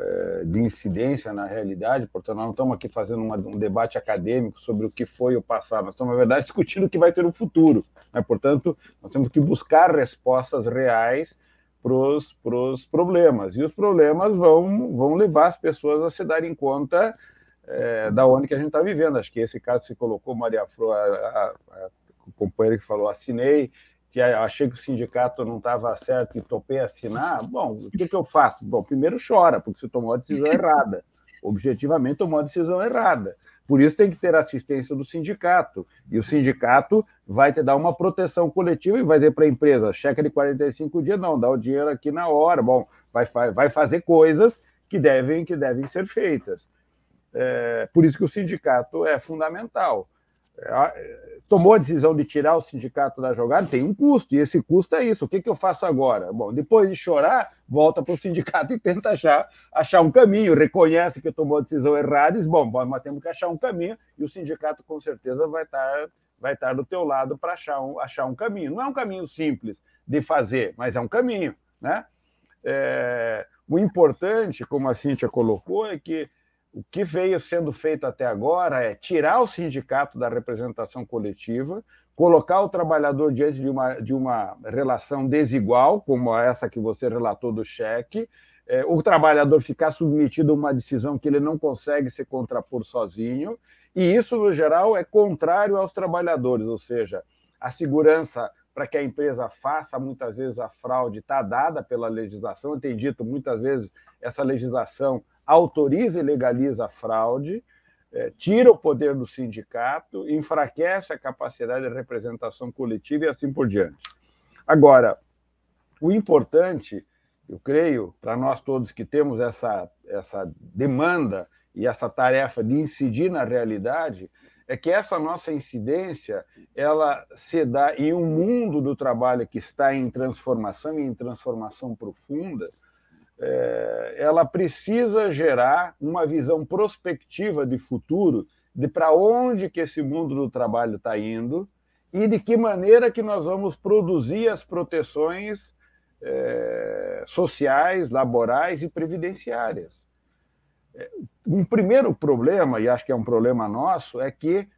de incidência na realidade, portanto, nós não estamos aqui fazendo um debate acadêmico sobre o que foi o passado, nós estamos, na verdade, discutindo o que vai ter no futuro, né? Portanto, nós temos que buscar respostas reais para os problemas, e os problemas vão levar as pessoas a se darem conta da onde que a gente está vivendo. Acho que esse caso se colocou, Maria Flor, o companheiro que falou, assinei, que achei que o sindicato não estava certo e topei assinar. Bom, o que eu faço? Bom, primeiro chora, porque você tomou a decisão errada. Objetivamente, tomou a decisão errada. Por isso tem que ter assistência do sindicato. E o sindicato vai te dar uma proteção coletiva e vai dizer para a empresa, cheque de 45 dias, não, dá o dinheiro aqui na hora. Bom, vai fazer coisas que devem ser feitas. Por isso que o sindicato é fundamental. Tomou a decisão de tirar o sindicato da jogada, tem um custo, e esse custo é isso. O que eu faço agora? Bom, depois de chorar, volta para o sindicato e tenta achar um caminho, reconhece que tomou a decisão errada e diz, bom, mas temos que achar um caminho, e o sindicato com certeza vai estar do teu lado para achar um caminho. Não é um caminho simples de fazer, mas é um caminho, né? O importante, como a Cíntia colocou, é que o que veio sendo feito até agora é tirar o sindicato da representação coletiva, colocar o trabalhador diante de uma relação desigual, como essa que você relatou do cheque, o trabalhador ficar submetido a uma decisão que ele não consegue se contrapor sozinho, e isso, no geral, é contrário aos trabalhadores, ou seja, a segurança para que a empresa faça, muitas vezes, a fraude está dada pela legislação. Eu tenho dito, muitas vezes, essa legislação autoriza e legaliza a fraude, tira o poder do sindicato, enfraquece a capacidade de representação coletiva e assim por diante. Agora, o importante, eu creio, para nós todos que temos essa demanda e essa tarefa de incidir na realidade, é que essa nossa incidência ela se dá em um mundo do trabalho que está em transformação, e em transformação profunda. Ela precisa gerar uma visão prospectiva de futuro, de para onde que esse mundo do trabalho está indo e de que maneira que nós vamos produzir as proteções sociais, laborais e previdenciárias. Um primeiro problema, e acho que é um problema nosso, é que,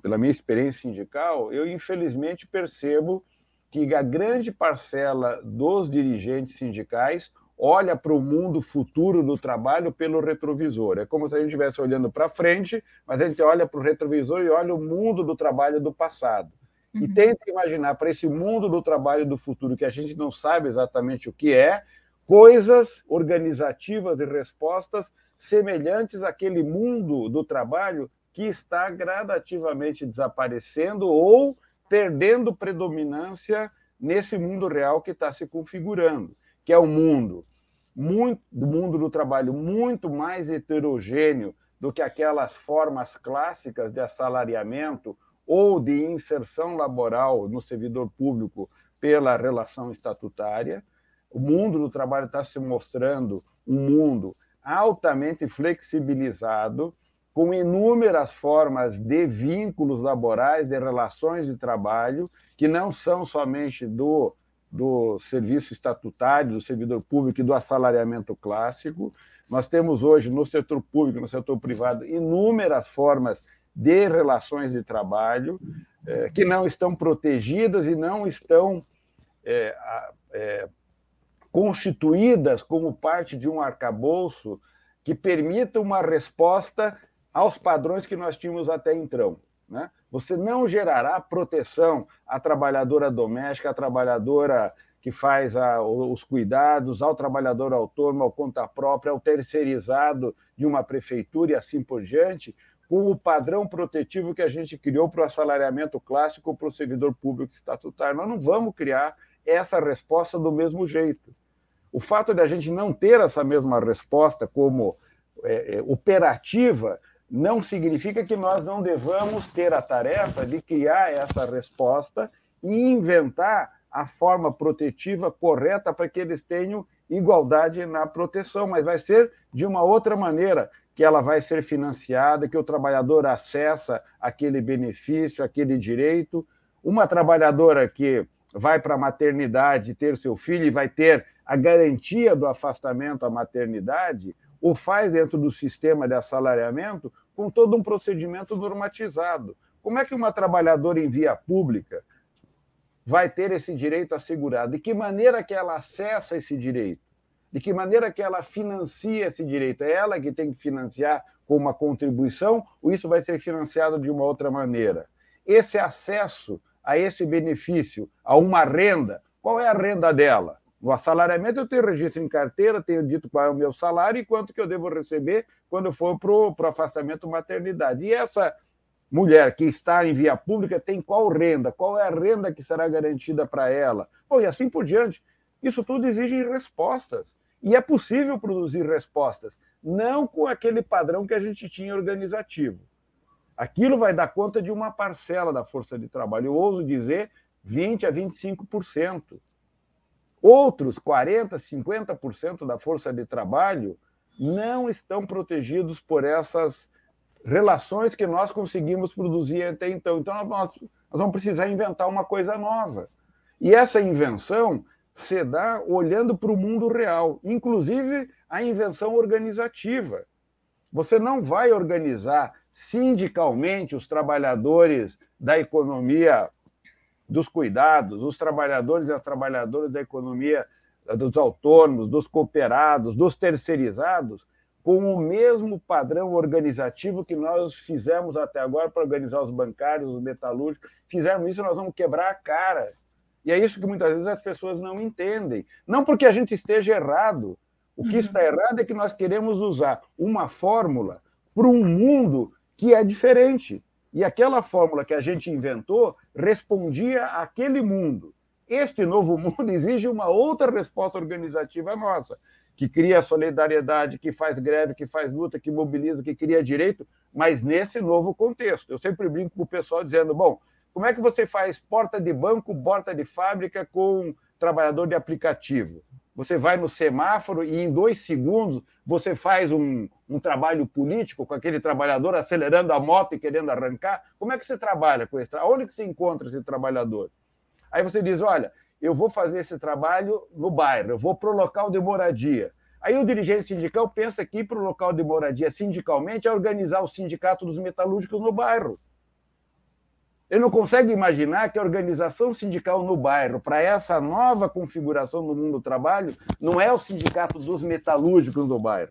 pela minha experiência sindical, eu infelizmente percebo que a grande parcela dos dirigentes sindicais olha para o mundo futuro do trabalho pelo retrovisor. É como se a gente estivesse olhando para frente, mas a gente olha para o retrovisor e olha o mundo do trabalho do passado. E tenta imaginar para esse mundo do trabalho do futuro, que a gente não sabe exatamente o que é, coisas organizativas e respostas semelhantes àquele mundo do trabalho que está gradativamente desaparecendo ou perdendo predominância nesse mundo real que está se configurando, que é um mundo do trabalho muito mais heterogêneo do que aquelas formas clássicas de assalariamento ou de inserção laboral no servidor público pela relação estatutária. O mundo do trabalho está se mostrando um mundo altamente flexibilizado, com inúmeras formas de vínculos laborais, de relações de trabalho, que não são somente do serviço estatutário, do servidor público e do assalariamento clássico. Nós temos hoje, no setor público e no setor privado, inúmeras formas de relações de trabalho que não estão protegidas e não estão constituídas como parte de um arcabouço que permita uma resposta aos padrões que nós tínhamos até então, né? Você não gerará proteção à trabalhadora doméstica, à trabalhadora que faz os cuidados, ao trabalhador autônomo, ao conta própria, ao terceirizado de uma prefeitura e assim por diante, com o padrão protetivo que a gente criou para o assalariamento clássico para o servidor público estatutário. Nós não vamos criar essa resposta do mesmo jeito. O fato de a gente não ter essa mesma resposta como operativa não significa que nós não devamos ter a tarefa de criar essa resposta e inventar a forma protetiva correta para que eles tenham igualdade na proteção, mas vai ser de uma outra maneira, que ela vai ser financiada, que o trabalhador acessa aquele benefício, aquele direito. Uma trabalhadora que vai para a maternidade ter seu filho e vai ter a garantia do afastamento à maternidade, o faz dentro do sistema de assalariamento com todo um procedimento normatizado. Como é que uma trabalhadora em via pública vai ter esse direito assegurado? De que maneira que ela acessa esse direito? De que maneira que ela financia esse direito? É ela que tem que financiar com uma contribuição ou isso vai ser financiado de uma outra maneira? Esse acesso a esse benefício, a uma renda, qual é a renda dela? No assalariamento eu tenho registro em carteira, tenho dito qual é o meu salário e quanto que eu devo receber quando eu for para o afastamento maternidade. E essa mulher que está em via pública tem qual renda? Qual é a renda que será garantida para ela? Bom, e assim por diante. Isso tudo exige respostas. E é possível produzir respostas, não com aquele padrão que a gente tinha organizativo. Aquilo vai dar conta de uma parcela da força de trabalho. Eu ouso dizer 20% a 25%. Outros 40%, 50% da força de trabalho não estão protegidos por essas relações que nós conseguimos produzir até então. Então, nós vamos precisar inventar uma coisa nova. E essa invenção se dá olhando para o mundo real, inclusive a invenção organizativa. Você não vai organizar sindicalmente os trabalhadores da economia dos cuidados, os trabalhadores e as trabalhadoras da economia dos autônomos, dos cooperados, dos terceirizados, com o mesmo padrão organizativo que nós fizemos até agora para organizar os bancários, os metalúrgicos. Fizermos isso, nós vamos quebrar a cara. E é isso que muitas vezes as pessoas não entendem. Não porque a gente esteja errado. O que está errado é que nós queremos usar uma fórmula para um mundo que é diferente. E aquela fórmula que a gente inventou respondia àquele mundo. Este novo mundo exige uma outra resposta organizativa nossa, que cria solidariedade, que faz greve, que faz luta, que mobiliza, que cria direito, mas nesse novo contexto. Eu sempre brinco com o pessoal dizendo, bom, como é que você faz porta de banco, porta de fábrica com trabalhador de aplicativo? Você vai no semáforo e em 2 segundos você faz um trabalho político com aquele trabalhador acelerando a moto e querendo arrancar? Como é que você trabalha com esse? Onde que você encontra esse trabalhador? Aí você diz, olha, eu vou fazer esse trabalho no bairro, eu vou para o local de moradia. Aí o dirigente sindical pensa que ir para o local de moradia sindicalmente é organizar o sindicato dos metalúrgicos no bairro. Ele não consegue imaginar que a organização sindical no bairro, para essa nova configuração do mundo do trabalho, não é o sindicato dos metalúrgicos no bairro.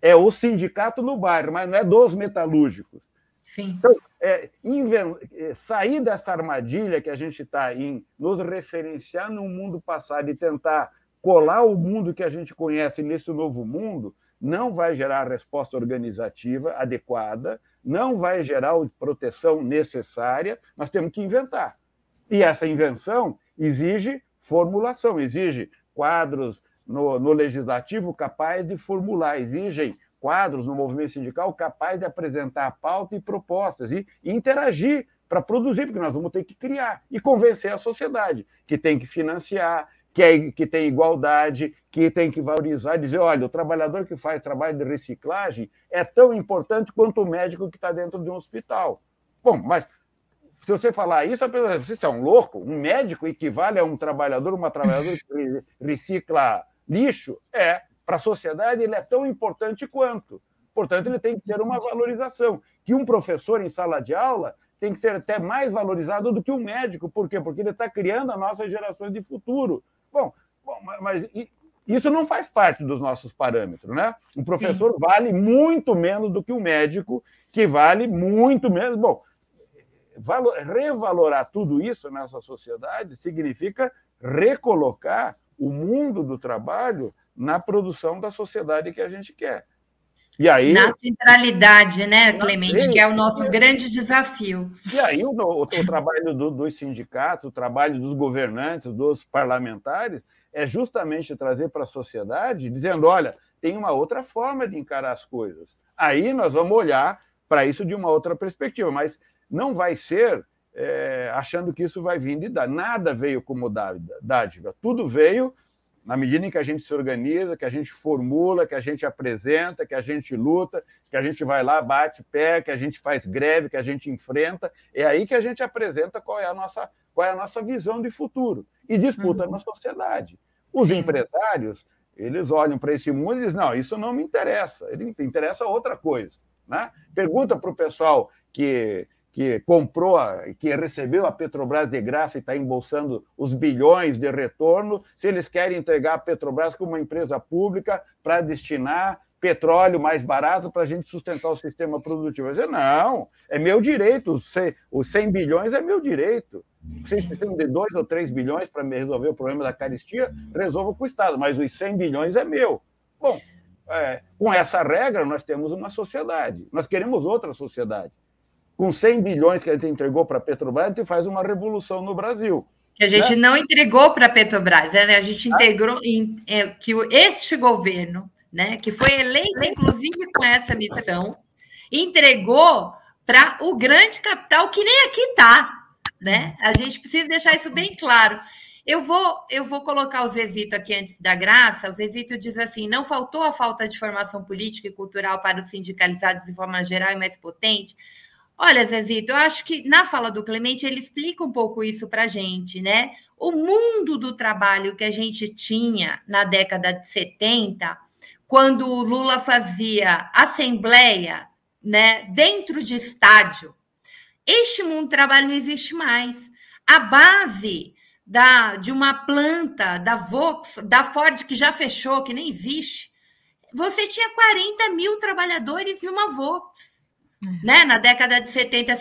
É o sindicato no bairro, mas não é dos metalúrgicos. Sim. Então, sair dessa armadilha que a gente está em nos referenciar no mundo passado e tentar colar o mundo que a gente conhece nesse novo mundo, não vai gerar a resposta organizativa adequada, não vai gerar a proteção necessária, nós temos que inventar. E essa invenção exige formulação, exige quadros no legislativo capazes de formular, exigem quadros no movimento sindical capazes de apresentar pauta e propostas e interagir para produzir, porque nós vamos ter que criar e convencer a sociedade que tem que financiar, que tem igualdade, que tem que valorizar, dizer, olha, o trabalhador que faz trabalho de reciclagem é tão importante quanto o médico que está dentro de um hospital. Bom, mas se você falar isso, a pessoa diz, você é um louco? Um médico equivale a um trabalhador, uma trabalhadora que recicla lixo? Para a sociedade ele é tão importante quanto. Portanto, ele tem que ter uma valorização. Que um professor em sala de aula tem que ser até mais valorizado do que um médico. Por quê? Porque ele está criando as nossas gerações de futuro. Bom, mas isso não faz parte dos nossos parâmetros, né? Um professor Sim. vale muito menos do que um médico, que vale muito menos. Bom, revalorar tudo isso nessa sociedade significa recolocar o mundo do trabalho na produção da sociedade que a gente quer. E aí, na centralidade, né, Clemente, que é o nosso grande desafio. E aí o trabalho dos sindicatos, o trabalho dos governantes, dos parlamentares, é justamente trazer para a sociedade, dizendo, olha, tem uma outra forma de encarar as coisas. Aí nós vamos olhar para isso de uma outra perspectiva, mas não vai ser achando que isso vai vir de dar. Nada veio como dádiva, tudo veio na medida em que a gente se organiza, que a gente formula, que a gente apresenta, que a gente luta, que a gente vai lá, bate pé, que a gente faz greve, que a gente enfrenta, é aí que a gente apresenta qual é a nossa visão de futuro e disputa na sociedade. Os empresários, eles olham para esse mundo e dizem, não, isso não me interessa, ele interessa outra coisa. Né? Pergunta para o pessoal que que comprou, que recebeu a Petrobras de graça e está embolsando os bilhões de retorno, se eles querem entregar a Petrobras como uma empresa pública para destinar petróleo mais barato para a gente sustentar o sistema produtivo. Eu dizer, não, é meu direito, os 100 bilhões é meu direito. Vocês precisam de 2 ou 3 bilhões para resolver o problema da carestia, resolvam com o Estado, mas os 100 bilhões é meu. Bom, com essa regra, nós temos uma sociedade, nós queremos outra sociedade. Com 100 bilhões que a gente entregou para a Petrobras, a gente faz uma revolução no Brasil. Que a gente não entregou para a Petrobras, né? A gente integrou que este governo, né, que foi eleito, inclusive, com essa missão, entregou para o grande capital, que nem aqui está, né? A gente precisa deixar isso bem claro. Eu vou colocar o Zezito aqui antes da Graça. O Zezito diz assim: não faltou a falta de formação política e cultural para os sindicalizados de forma geral e mais potente? Olha, Zezito, eu acho que na fala do Clemente ele explica um pouco isso para a gente, né? O mundo do trabalho que a gente tinha na década de 70, quando o Lula fazia assembleia, né, dentro de estádio, este mundo do trabalho não existe mais. A base de uma planta da Ford, que já fechou, que nem existe, você tinha 40 mil trabalhadores numa Volks. Né? Na década de 70.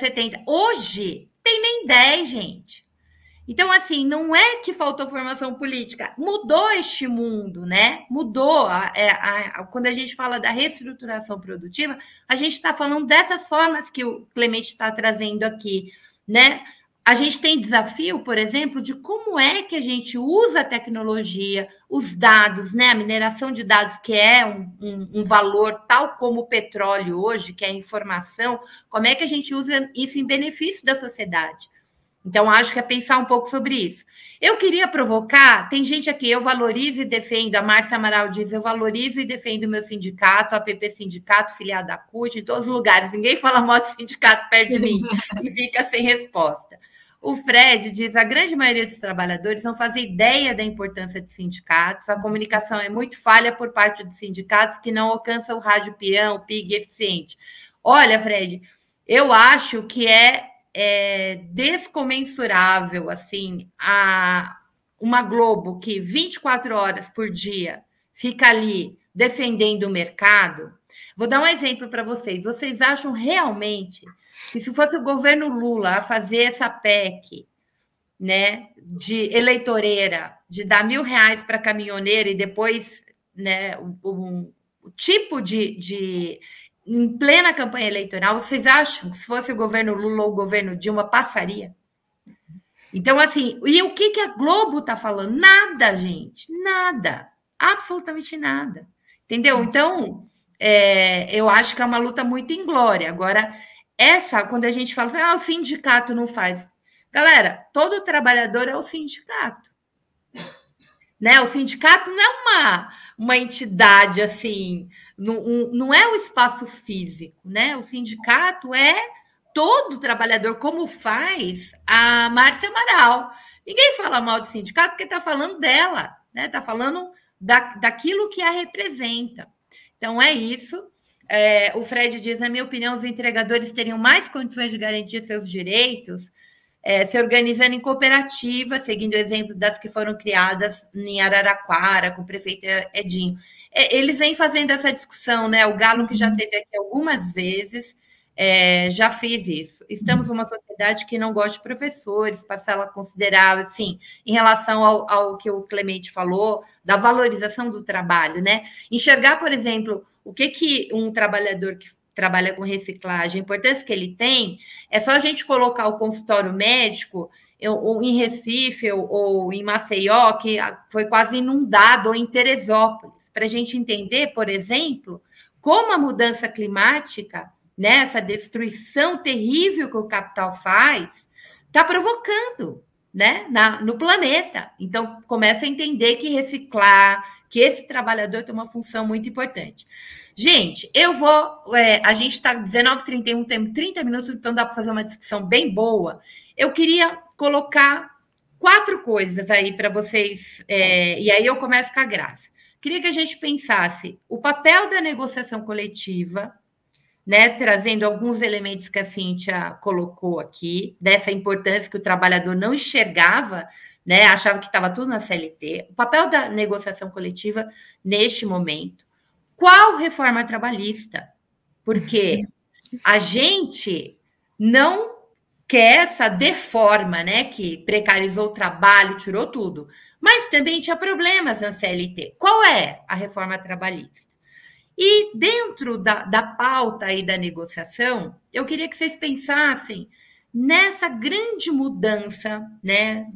Hoje, tem nem 10, gente. Então, assim, não é que faltou formação política. Mudou este mundo, né? Mudou. Quando a gente fala da reestruturação produtiva, a gente está falando dessas formas que o Clemente está trazendo aqui, né? A gente tem desafio, por exemplo, de como é que a gente usa a tecnologia, os dados, né? A mineração de dados, que é um valor tal como o petróleo hoje, que é a informação, como é que a gente usa isso em benefício da sociedade. Então, acho que é pensar um pouco sobre isso. Eu queria provocar, tem gente aqui, eu valorizo e defendo, a Márcia Amaral diz, eu valorizo e defendo o meu sindicato, a PP Sindicato, filiado à CUT, em todos os lugares. Ninguém fala mal de sindicato perto de mim e fica sem resposta. O Fred diz, a grande maioria dos trabalhadores não faz ideia da importância de sindicatos, a comunicação é muito falha por parte dos sindicatos que não alcançam o rádio peão, PIG eficiente. Olha, Fred, eu acho que é descomensurável, assim, uma Globo que 24 horas por dia fica ali defendendo o mercado. Vou dar um exemplo para vocês. Vocês acham realmente que se fosse o governo Lula a fazer essa PEC, né, de eleitoreira, de dar R$1.000 para caminhoneiro e depois, né, o tipo de em plena campanha eleitoral, vocês acham que se fosse o governo Lula ou o governo Dilma, passaria? Então, assim, e o que a Globo está falando? Nada, gente, nada, absolutamente nada, entendeu? Então, eu acho que é uma luta muito inglória. Agora, quando a gente fala, o sindicato não faz. Galera, todo trabalhador é o sindicato. Né? O sindicato não é uma entidade assim, não é o espaço físico, né? O sindicato é todo trabalhador, como faz a Márcia Amaral. Ninguém fala mal do sindicato porque está falando dela, né? Está falando daquilo que a representa. Então, é isso. O Fred diz, na minha opinião, os entregadores teriam mais condições de garantir seus direitos se organizando em cooperativa, seguindo o exemplo das que foram criadas em Araraquara, com o prefeito Edinho. Eles vêm fazendo essa discussão, né? O Galo, que já teve aqui algumas vezes, já fez isso. Estamos numa sociedade que não gosta de professores, parcela considerável, sim, em relação ao que o Clemente falou, da valorização do trabalho, né? Enxergar, por exemplo, o que um trabalhador que trabalha com reciclagem, a importância que ele tem, é só a gente colocar o consultório médico ou em Recife ou em Maceió, que foi quase inundado, ou em Teresópolis, para a gente entender, por exemplo, como a mudança climática, né, essa destruição terrível que o capital faz, está provocando, né, no planeta. Então, começa a entender que reciclar, que esse trabalhador tem uma função muito importante. Gente, a gente está 19h31, temos 30 minutos, então dá para fazer uma discussão bem boa. Eu queria colocar 4 coisas aí para vocês, e aí eu começo com a Graça. Queria que a gente pensasse o papel da negociação coletiva, né, trazendo alguns elementos que a Cíntia colocou aqui, dessa importância que o trabalhador não enxergava, né, achava que estava tudo na CLT, o papel da negociação coletiva neste momento. Qual reforma trabalhista? Porque a gente não quer essa deforma, né, que precarizou o trabalho, tirou tudo, mas também tinha problemas na CLT. Qual é a reforma trabalhista? E dentro da pauta aí da negociação, eu queria que vocês pensassem nessa grande mudança, né,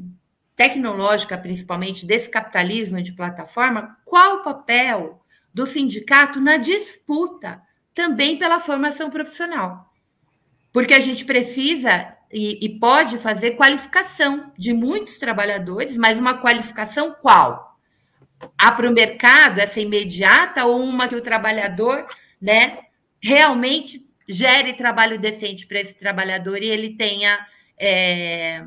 tecnológica, principalmente, desse capitalismo de plataforma, qual o papel do sindicato na disputa também pela formação profissional. Porque a gente precisa e pode fazer qualificação de muitos trabalhadores, mas uma qualificação qual? Para o mercado, essa imediata, ou uma que o trabalhador, né, realmente gere trabalho decente para esse trabalhador e ele tenha,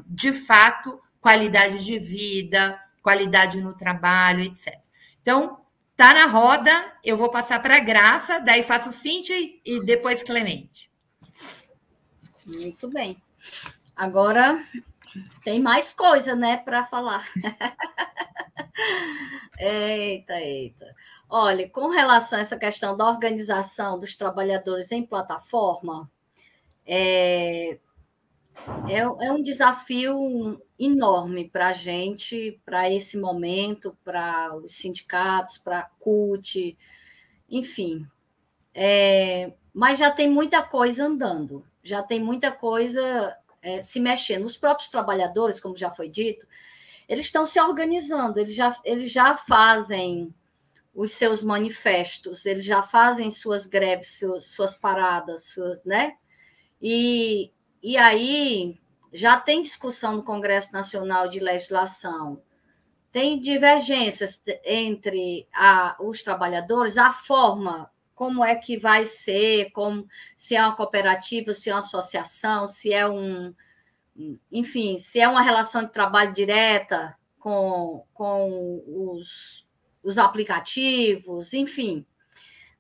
de fato, qualidade de vida, qualidade no trabalho, etc. Então, tá na roda, eu vou passar para a Graça, daí faço Cíntia e depois Clemente. Muito bem. Agora tem mais coisa, né, para falar. Eita. Olha, com relação a essa questão da organização dos trabalhadores em plataforma, é um desafio enorme para a gente, para esse momento, para os sindicatos, para a CUT, enfim. Mas já tem muita coisa andando, já tem muita coisa se mexendo. Os próprios trabalhadores, como já foi dito, eles estão se organizando, eles já fazem os seus manifestos, eles já fazem suas greves, suas paradas, né? E aí já tem discussão no Congresso Nacional de Legislação, tem divergências entre os trabalhadores, a forma, como é que vai ser, se é uma cooperativa, se é uma associação, se é enfim, se é uma relação de trabalho direta com os aplicativos, enfim.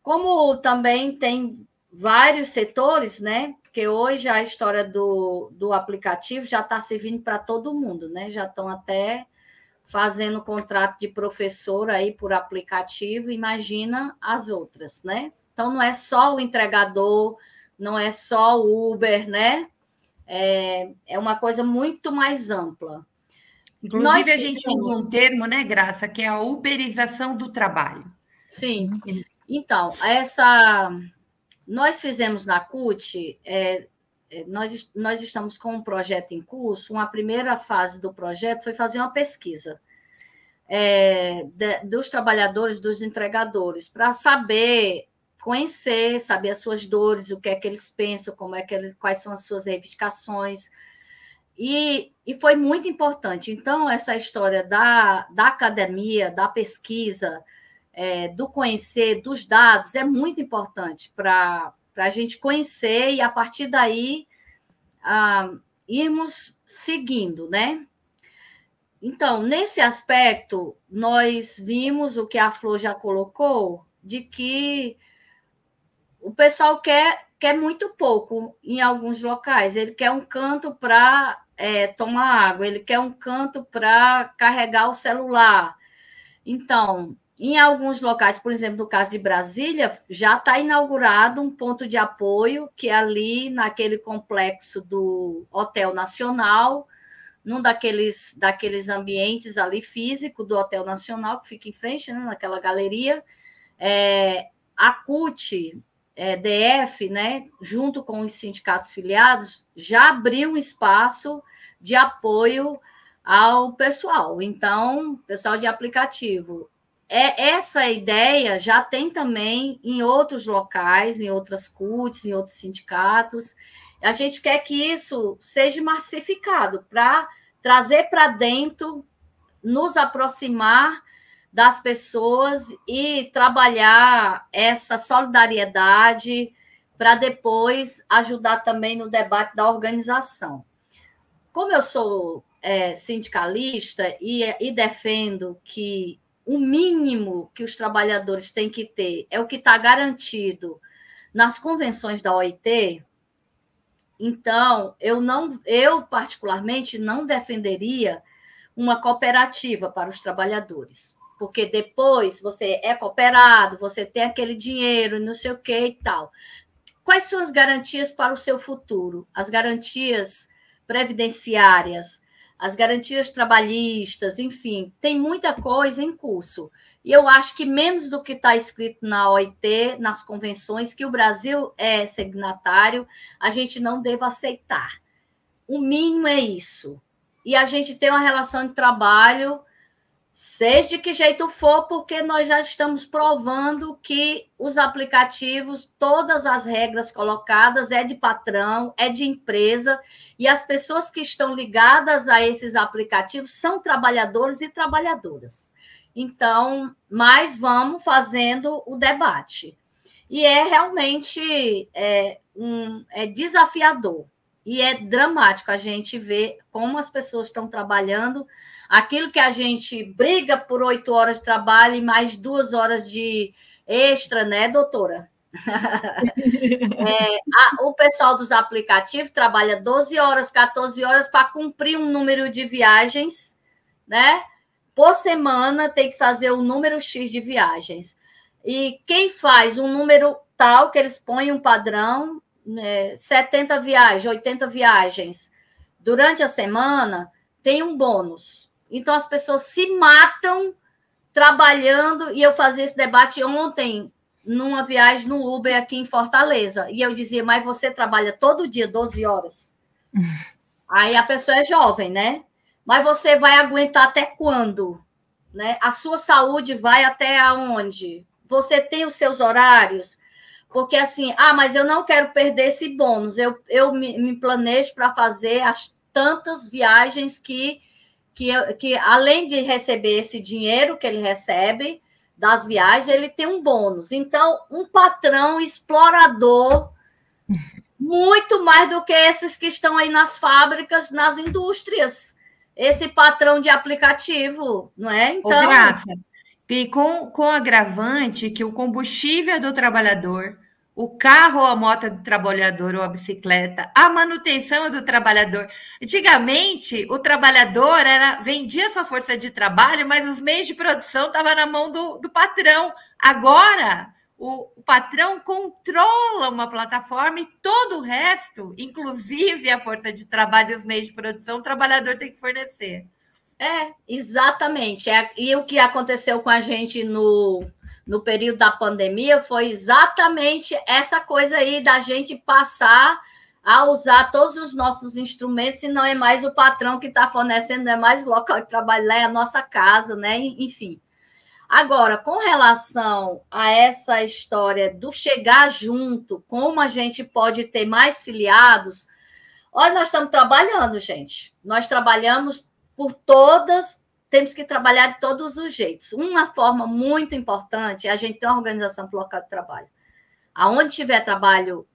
Como também tem vários setores, né? Porque hoje a história do aplicativo já está servindo para todo mundo, né? Já estão até fazendo contrato de professor aí por aplicativo, imagina as outras, né? Então, não é só o entregador, não é só o Uber, né? É uma coisa muito mais ampla. Inclusive, a gente usa um termo, né, Graça, que é a uberização do trabalho. Sim. Então, nós fizemos na CUT, nós estamos com um projeto em curso, uma primeira fase do projeto foi fazer uma pesquisa dos trabalhadores, dos entregadores, para conhecer, saber as suas dores, o que é que eles pensam, quais são as suas reivindicações. E foi muito importante. Então, essa história da academia, da pesquisa, do conhecer, dos dados, é muito importante para a gente conhecer e, a partir daí, irmos seguindo, né? Então, nesse aspecto, nós vimos o que a Flor já colocou, de que o pessoal quer muito pouco em alguns locais. Ele quer um canto para tomar água, ele quer um canto para carregar o celular. Então, em alguns locais, por exemplo, no caso de Brasília, já está inaugurado um ponto de apoio, que é ali naquele complexo do Hotel Nacional, num daqueles ambientes ali físico do Hotel Nacional, que fica em frente, né, naquela galeria. A CUT, DF, né, junto com os sindicatos filiados, já abriu um espaço de apoio ao pessoal. Então, pessoal de aplicativo. Essa ideia já tem também em outros locais, em outras CUTs, em outros sindicatos. A gente quer que isso seja massificado para trazer para dentro, nos aproximar das pessoas e trabalhar essa solidariedade para depois ajudar também no debate da organização. Como eu sou sindicalista e defendo que o mínimo que os trabalhadores têm que ter é o que está garantido nas convenções da OIT, então, eu particularmente não defenderia uma cooperativa para os trabalhadores, porque depois você é cooperado, você tem aquele dinheiro, não sei o que e tal. Quais são as garantias para o seu futuro? As garantias previdenciárias, as garantias trabalhistas, enfim, tem muita coisa em curso. E eu acho que menos do que está escrito na OIT, nas convenções, que o Brasil é signatário, a gente não deve aceitar. O mínimo é isso. E a gente tem uma relação de trabalho, seja de que jeito for, porque nós já estamos provando que os aplicativos, todas as regras colocadas é de patrão, é de empresa, e as pessoas que estão ligadas a esses aplicativos são trabalhadores e trabalhadoras. Então, mas vamos fazendo o debate. E é realmente desafiador e é dramático a gente ver como as pessoas estão trabalhando. Aquilo que a gente briga por 8 horas de trabalho e mais 2 horas de extra, né, doutora? O pessoal dos aplicativos trabalha 12 horas, 14 horas para cumprir um número de viagens, né? Por semana tem que fazer um número X de viagens. E quem faz um número tal, que eles põem um padrão, 70 viagens, 80 viagens, durante a semana, tem um bônus. Então, as pessoas se matam trabalhando, e eu fazia esse debate ontem, numa viagem no Uber aqui em Fortaleza, e eu dizia, mas você trabalha todo dia 12 horas? Aí a pessoa é jovem, né? Mas você vai aguentar até quando? Né? A sua saúde vai até aonde? Você tem os seus horários? Porque assim, mas eu não quero perder esse bônus. Eu me planejo para fazer as tantas viagens que além de receber esse dinheiro que ele recebe das viagens, ele tem um bônus. Então, um patrão explorador, muito mais do que esses que estão aí nas fábricas, nas indústrias. Esse patrão de aplicativo, não é? Então, Graça, e com agravante que o combustível é do trabalhador, o carro ou a moto é do trabalhador ou a bicicleta, a manutenção é do trabalhador. Antigamente, o trabalhador vendia sua força de trabalho, mas os meios de produção estavam na mão do patrão. Agora, o patrão controla uma plataforma e todo o resto, inclusive a força de trabalho e os meios de produção, o trabalhador tem que fornecer. Exatamente. E o que aconteceu com a gente no período da pandemia foi exatamente essa coisa aí da gente passar a usar todos os nossos instrumentos, e não é mais o patrão que está fornecendo, não é mais o local de trabalho, é a nossa casa, né? Enfim. Agora, com relação a essa história do chegar junto, como a gente pode ter mais filiados, olha, nós estamos trabalhando, gente. Nós trabalhamos por todas, temos que trabalhar de todos os jeitos. Uma forma muito importante é a gente ter uma organização para o local de trabalho. Aonde tiver trabalho,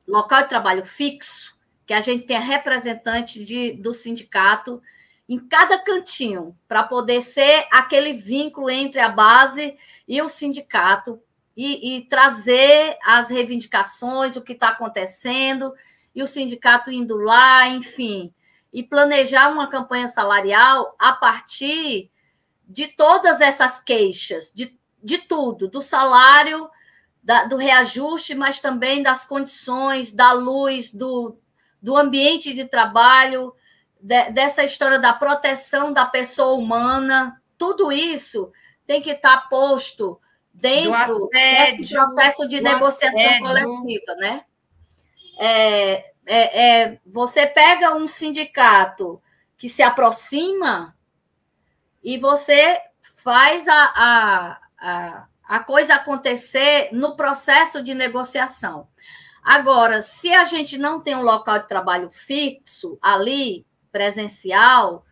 local de trabalho fixo, que a gente tenha representante do sindicato em cada cantinho, para poder ser aquele vínculo entre a base e o sindicato e trazer as reivindicações, o que está acontecendo, e o sindicato indo lá, enfim, e planejar uma campanha salarial a partir de todas essas queixas, de tudo, do salário, do reajuste, mas também das condições, da luz, do ambiente de trabalho, dessa história da proteção da pessoa humana. Tudo isso tem que estar posto dentro desse processo de negociação coletiva, né? Você pega um sindicato que se aproxima e você faz a coisa acontecer no processo de negociação. Agora, se a gente não tem um local de trabalho fixo ali, presencial,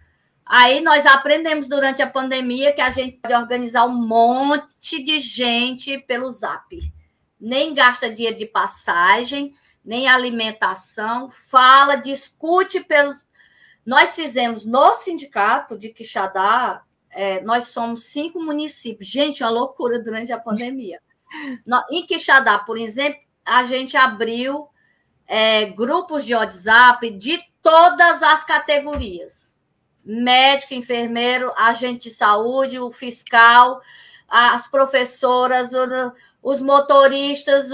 aí nós aprendemos durante a pandemia que a gente pode organizar um monte de gente pelo Zap. Nem gasta dinheiro de passagem, nem alimentação, fala, discute pelos... Nós fizemos no sindicato de Quixadá, nós somos 5 municípios. Gente, uma loucura durante a pandemia. Em Quixadá, por exemplo, a gente abriu grupos de WhatsApp de todas as categorias. Médico, enfermeiro, agente de saúde, o fiscal, as professoras, os motoristas,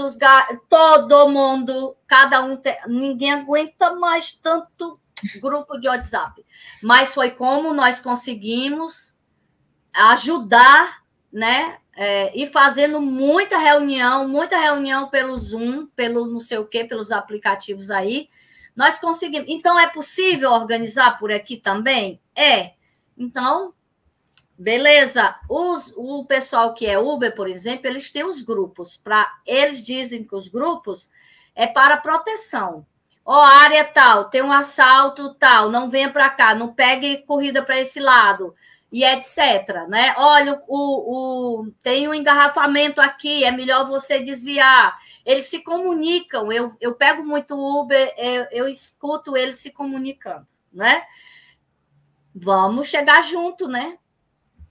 todo mundo, cada um, ninguém aguenta mais tanto grupo de WhatsApp. Mas foi como nós conseguimos ajudar, né? E fazendo muita reunião pelo Zoom, pelo não sei o quê, pelos aplicativos aí, nós conseguimos. Então, é possível organizar por aqui também? Então, beleza. O pessoal que é Uber, por exemplo, eles têm os grupos. Eles dizem que os grupos é para proteção. Área tal, tem um assalto tal, não venha para cá, não pegue corrida para esse lado, e etc. Né? Olha, tem um engarrafamento aqui, é melhor você desviar. Eles se comunicam, eu pego muito Uber, eu escuto eles se comunicando. Né? Vamos chegar junto, né?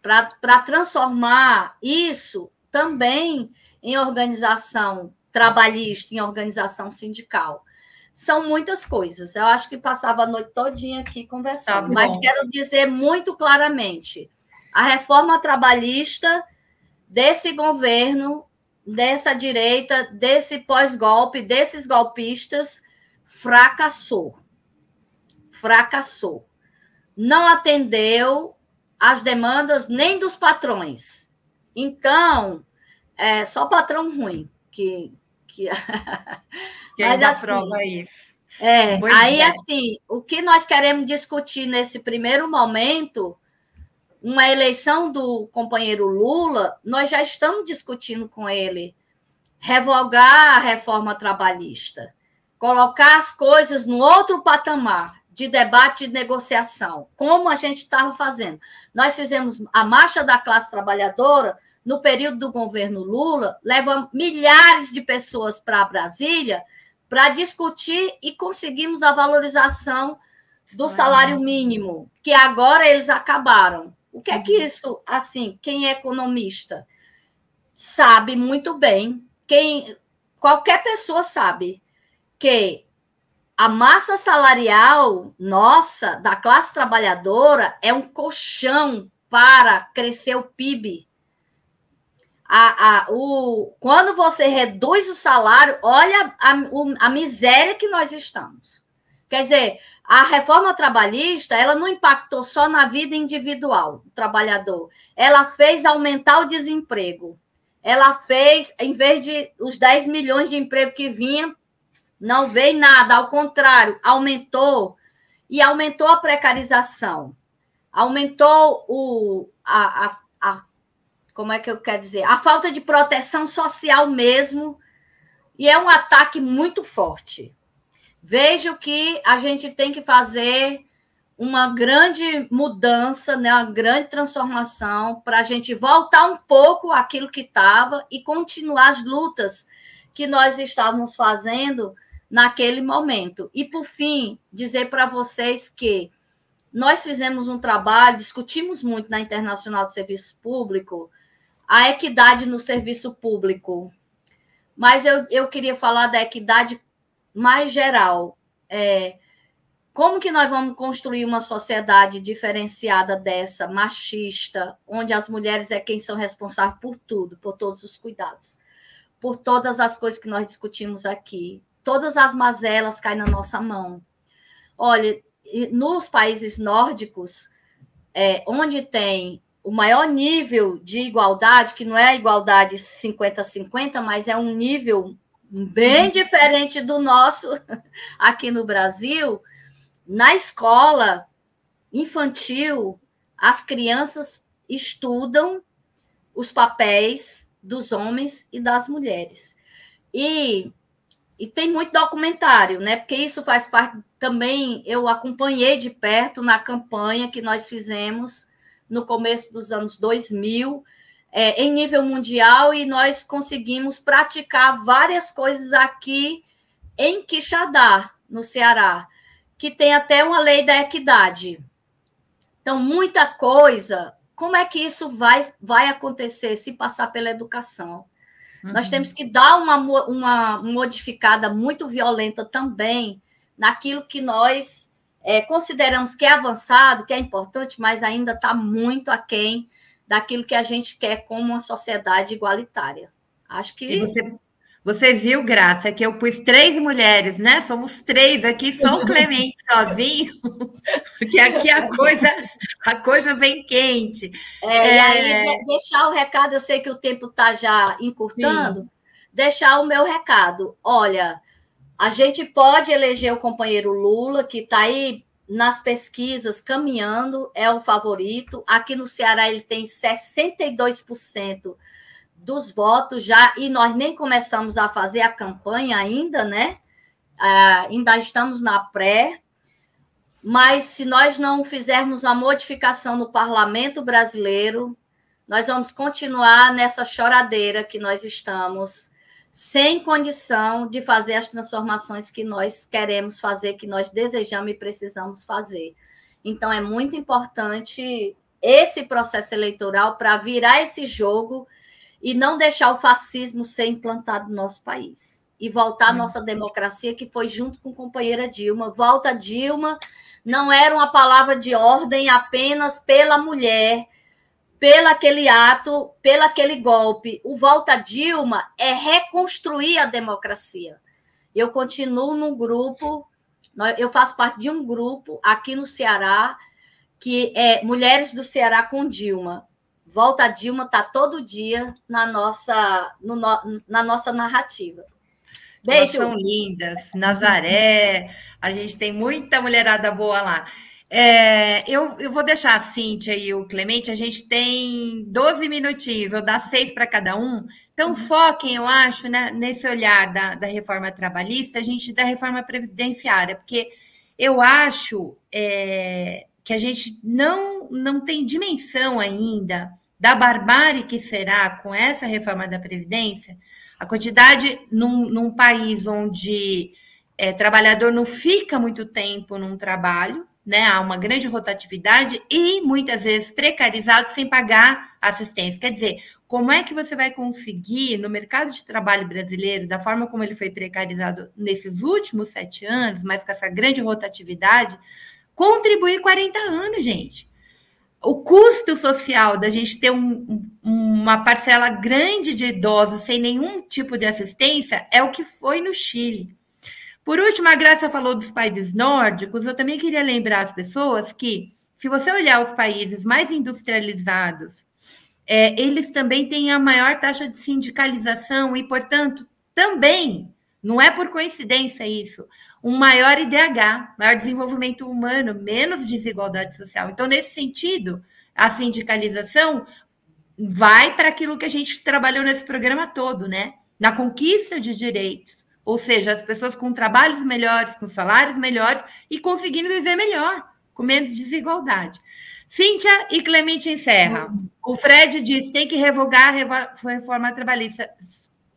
Para transformar isso também em organização trabalhista, em organização sindical. São muitas coisas. Eu acho que passava a noite todinha aqui conversando. Mas quero dizer muito claramente, a reforma trabalhista desse governo, dessa direita, desse pós-golpe, desses golpistas, fracassou. Fracassou. Não atendeu às demandas nem dos patrões. Então, só patrão ruim que mas aprova assim, isso. Assim, o que nós queremos discutir nesse primeiro momento, uma eleição do companheiro Lula, nós já estamos discutindo com ele revogar a reforma trabalhista, colocar as coisas no outro patamar de debate e de negociação, como a gente estava fazendo. Nós fizemos a Marcha da Classe Trabalhadora no período do governo Lula, levamos milhares de pessoas para Brasília para discutir e conseguimos a valorização do salário mínimo, que agora eles acabaram. O que é que isso, assim, quem é economista sabe muito bem, qualquer pessoa sabe que a massa salarial nossa, da classe trabalhadora, é um colchão para crescer o PIB. Quando você reduz o salário, olha a miséria que nós estamos. Quer dizer, a reforma trabalhista, ela não impactou só na vida individual do trabalhador, ela fez aumentar o desemprego. Ela fez, em vez de os 10 milhões de emprego que vinham, não veio nada, ao contrário, aumentou, e aumentou a precarização, aumentou como é que eu quero dizer? A falta de proteção social mesmo, e é um ataque muito forte. Vejo que a gente tem que fazer uma grande mudança, né, uma grande transformação, para a gente voltar um pouco àquilo que estava e continuar as lutas que nós estávamos fazendo naquele momento. E, por fim, dizer para vocês que nós fizemos um trabalho, discutimos muito na Internacional do Serviço Público, a equidade no serviço público. Mas eu queria falar da equidade mais geral. Como que nós vamos construir uma sociedade diferenciada dessa, machista, onde as mulheres é quem são responsáveis por tudo, por todos os cuidados, por todas as coisas que nós discutimos aqui. Todas as mazelas caem na nossa mão. Olha, nos países nórdicos, onde tem o maior nível de igualdade, que não é a igualdade 50-50, mas é um nível bem diferente do nosso aqui no Brasil, na escola infantil, as crianças estudam os papéis dos homens e das mulheres. E tem muito documentário, né? Porque isso faz parte também, eu acompanhei de perto na campanha que nós fizemos no começo dos anos 2000, em nível mundial, e nós conseguimos praticar várias coisas aqui em Quixadá, no Ceará, que tem até uma lei da equidade. Então, muita coisa. Como é que isso vai acontecer se passar pela educação? Nós temos que dar uma modificada muito violenta também naquilo que nós consideramos que é avançado, que é importante, mas ainda está muito aquém daquilo que a gente quer como uma sociedade igualitária. Acho que... E você viu, Graça, que eu pus 3 mulheres, né? Somos 3 aqui, só o Clemente sozinho, porque aqui a coisa vem quente. E aí, deixar o recado, eu sei que o tempo está já encurtando, sim, deixar o meu recado. Olha, a gente pode eleger o companheiro Lula, que está aí nas pesquisas caminhando, é o favorito. Aqui no Ceará ele tem 62% dos votos já, e nós nem começamos a fazer a campanha ainda, né? Ainda estamos na pré, mas se nós não fizermos a modificação no parlamento brasileiro, nós vamos continuar nessa choradeira que nós estamos, sem condição de fazer as transformações que nós queremos fazer, que nós desejamos e precisamos fazer. Então, é muito importante esse processo eleitoral para virar esse jogo e não deixar o fascismo ser implantado no nosso país. E voltar à nossa democracia, que foi junto com a companheira Dilma. Volta Dilma, não era uma palavra de ordem apenas pela mulher, pelo aquele ato, pelo aquele golpe. O volta Dilma é reconstruir a democracia. Eu continuo num grupo, eu faço parte de um grupo aqui no Ceará, que é Mulheres do Ceará com Dilma. Volta Dilma está todo dia na nossa narrativa. Beijo. Elas são lindas. Nazaré, a gente tem muita mulherada boa lá. Eu vou deixar a Cíntia e o Clemente, a gente tem 12 minutinhos, vou dar 6 para cada um. Então, foquem, eu acho, né, nesse olhar da reforma trabalhista, da reforma previdenciária, porque eu acho que a gente não tem dimensão ainda da barbárie que será com essa reforma da Previdência, a quantidade num país onde trabalhador não fica muito tempo num trabalho, né? Há uma grande rotatividade e muitas vezes precarizado sem pagar assistência. Quer dizer, como é que você vai conseguir, no mercado de trabalho brasileiro, da forma como ele foi precarizado nesses últimos 7 anos, mas com essa grande rotatividade, contribuir 40 anos, gente? O custo social da gente ter uma parcela grande de idosos sem nenhum tipo de assistência é o que foi no Chile. Por último, a Graça falou dos países nórdicos. Eu também queria lembrar as pessoas que, se você olhar os países mais industrializados, eles também têm a maior taxa de sindicalização e, portanto, também, não é por coincidência isso, um maior IDH, maior desenvolvimento humano, menos desigualdade social. Então, nesse sentido, a sindicalização vai para aquilo que a gente trabalhou nesse programa todo, né? Na conquista de direitos, ou seja, as pessoas com trabalhos melhores, com salários melhores e conseguindo viver melhor, com menos desigualdade. Cíntia e Clemente encerra. O Fred diz, tem que revogar a reforma trabalhista.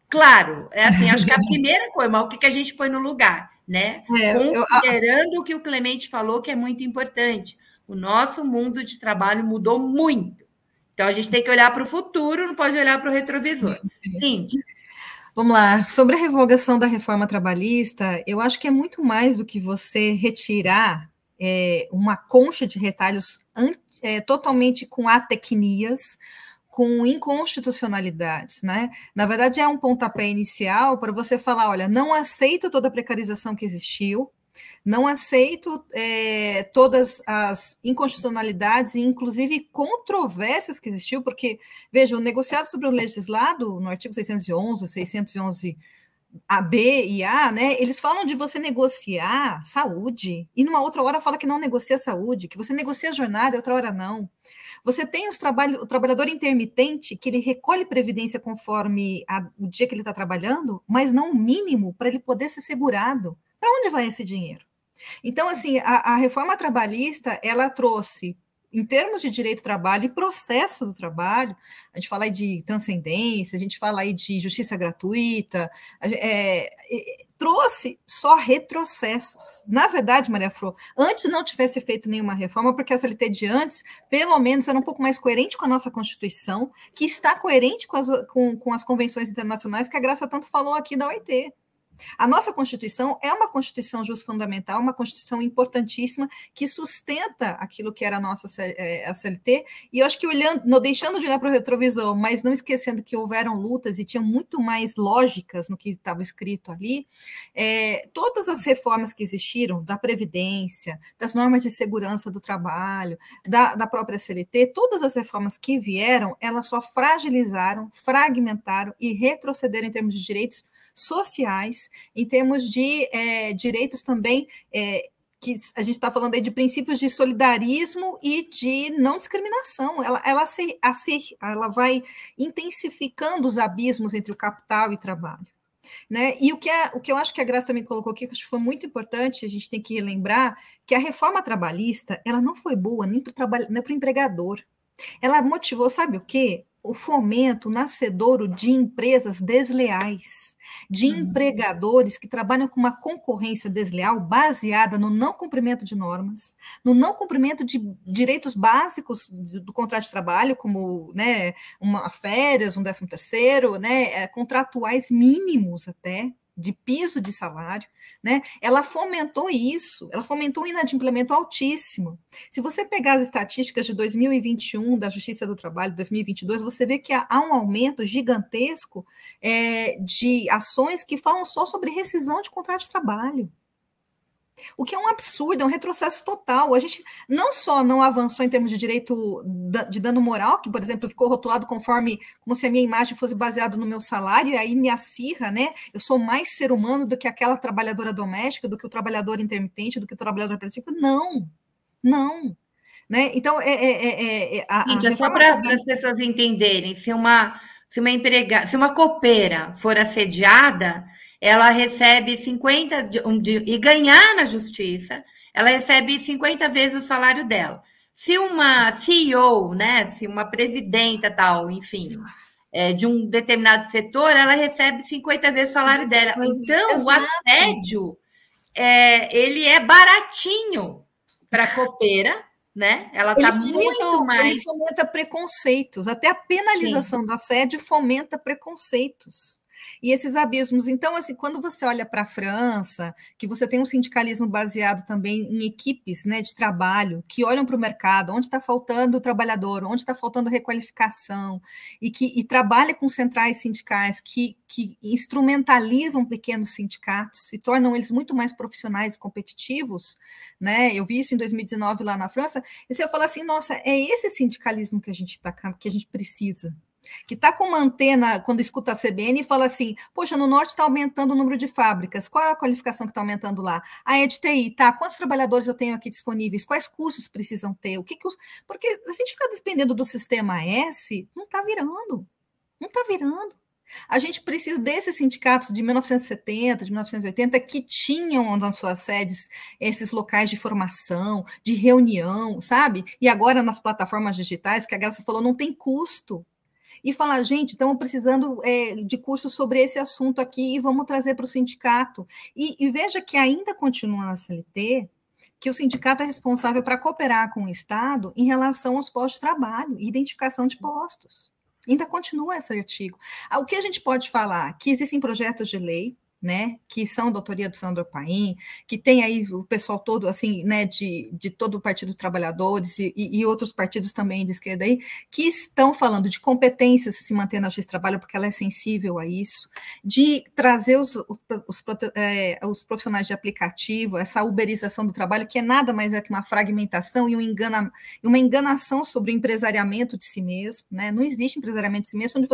Claro, assim, acho que é a primeira coisa, mas o que a gente põe no lugar? Né? Considerando o que o Clemente falou, que é muito importante. O nosso mundo de trabalho mudou muito. Então, a gente tem que olhar para o futuro, não pode olhar para o retrovisor. Sim. Vamos lá. Sobre a revogação da reforma trabalhista, eu acho que é muito mais do que você retirar uma concha de retalhos totalmente com atecnias, com inconstitucionalidades, né? Na verdade, é um pontapé inicial para você falar, olha, não aceito toda a precarização que existiu, não aceito todas as inconstitucionalidades e, inclusive, controvérsias que existiu, porque, veja, o negociado sobre o legislado, no artigo 611 A, B e A, né, eles falam de você negociar saúde, e numa outra hora fala que não negocia saúde, que você negocia a jornada e outra hora não. Você tem o trabalhador intermitente, que ele recolhe previdência conforme o dia que ele está trabalhando, mas não o mínimo para ele poder ser segurado. Para onde vai esse dinheiro? Então, assim, a reforma trabalhista, ela trouxe em termos de direito do trabalho e processo do trabalho, a gente fala aí de transcendência, a gente fala aí de justiça gratuita, trouxe só retrocessos. Na verdade, Maria Flor, antes não tivesse feito nenhuma reforma, porque a CLT de antes, pelo menos, era um pouco mais coerente com a nossa Constituição, que está coerente com as convenções internacionais que a Graça tanto falou aqui da OIT. A nossa Constituição é uma Constituição justfundamental, uma Constituição importantíssima que sustenta aquilo que era a nossa a CLT, e eu acho que olhando, não deixando de olhar para o retrovisor, mas não esquecendo que houveram lutas e tinham muito mais lógicas no que estava escrito ali, todas as reformas que existiram, da Previdência, das normas de segurança do trabalho, da própria CLT, todas as reformas que vieram, elas só fragilizaram, fragmentaram e retrocederam em termos de direitos sociais, em termos de direitos também, que a gente está falando aí de princípios de solidarismo e de não discriminação. Ela vai intensificando os abismos entre o capital e trabalho. Né? E o que eu acho que a Graça também colocou aqui, que acho que foi muito importante, a gente tem que lembrar que a reforma trabalhista ela não foi boa nem para o empregador. Ela motivou, sabe o quê? O fomento nascedouro de empresas desleais, de empregadores que trabalham com uma concorrência desleal baseada no não cumprimento de normas, no não cumprimento de direitos básicos do contrato de trabalho, como, né, férias, 13º, né, contratuais mínimos até, de piso de salário, né? Ela fomentou isso, ela fomentou um inadimplemento altíssimo. Se você pegar as estatísticas de 2021 da Justiça do Trabalho, 2022, você vê que há um aumento gigantesco de ações que falam só sobre rescisão de contrato de trabalho. O que é um absurdo, é um retrocesso total. A gente não só não avançou em termos de direito de dano moral, que, por exemplo, ficou rotulado como se a minha imagem fosse baseada no meu salário, e aí me acirra, né? Eu sou mais ser humano do que aquela trabalhadora doméstica, do que o trabalhador intermitente, do que o trabalhador pacífico. Não, não. Né? Então, Gente, só para as pessoas entenderem, se uma copeira for assediada, ela recebe 50 e ganhar na justiça, ela recebe 50 vezes o salário dela. Se uma CEO, né, se uma presidenta tal, enfim, de um determinado setor, ela recebe 50 vezes o salário dela. Então, o assédio, ele é baratinho para a copeira, né? Ela está muito mais... Ele fomenta preconceitos, até a penalização do assédio fomenta preconceitos. E esses abismos. Então, assim, quando você olha para a França, que você tem um sindicalismo baseado também em equipes, né, de trabalho, que olham para o mercado, onde está faltando o trabalhador, onde está faltando requalificação, e trabalha com centrais sindicais que instrumentalizam pequenos sindicatos e tornam eles muito mais profissionais e competitivos, né? Eu vi isso em 2019 lá na França, e você fala assim, nossa, é esse sindicalismo que a gente precisa. Que está com uma antena, quando escuta a CBN, e fala assim, poxa, no norte está aumentando o número de fábricas, qual é a qualificação que está aumentando lá? É de TI, tá? Quantos trabalhadores eu tenho aqui disponíveis? Quais cursos precisam ter? Porque a gente fica dependendo do sistema S, não está virando. A gente precisa desses sindicatos de 1970, de 1980, que tinham nas suas sedes esses locais de formação, de reunião, sabe? E agora nas plataformas digitais, que a Graça falou, não tem custo. E falar, gente, estamos precisando de cursos sobre esse assunto aqui e vamos trazer para o sindicato. E veja que ainda continua na CLT que o sindicato é responsável para cooperar com o Estado em relação aos postos de trabalho e identificação de postos. Ainda continua esse artigo. O que a gente pode falar? Que existem projetos de lei, né, que são da autoria do Sandro Paim, que tem aí o pessoal todo, assim, né, de todo o Partido dos Trabalhadores e outros partidos também de esquerda aí, que estão falando de competências se manter na justiça do trabalho, porque ela é sensível a isso, de trazer os profissionais de aplicativo, essa uberização do trabalho, que é nada mais que uma fragmentação e uma enganação sobre o empresariamento de si mesmo, né, não existe empresariamento de si mesmo, onde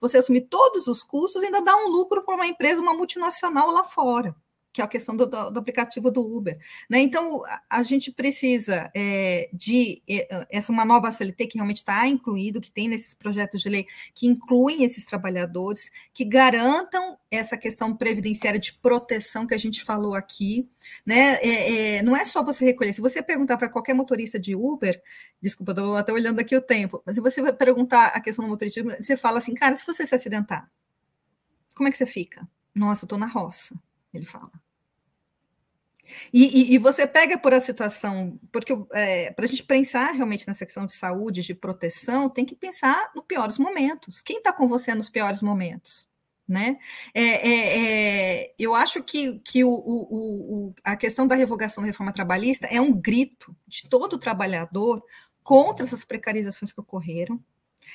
você assume todos os custos e ainda dá um lucro para uma empresa, uma multinacional lá fora. que é a questão do aplicativo do Uber, né? Então, a gente precisa de uma nova CLT que realmente está incluído, que tem nesses projetos de lei, que incluem esses trabalhadores, que garantam essa questão previdenciária de proteção que a gente falou aqui, né? Não é só você recolher, se você perguntar para qualquer motorista de Uber, desculpa, estou até olhando aqui o tempo, mas se você vai perguntar a questão do motorista de Uber, você fala assim, cara, se você se acidentar, como é que você fica? Nossa, eu estou na roça, ele fala. E você pega por a situação, porque para a gente pensar realmente nessa questão de saúde, de proteção, tem que pensar nos piores momentos. Quem está com você nos piores momentos? Né? Eu acho que a questão da revogação da reforma trabalhista é um grito de todo trabalhador contra essas precarizações que ocorreram,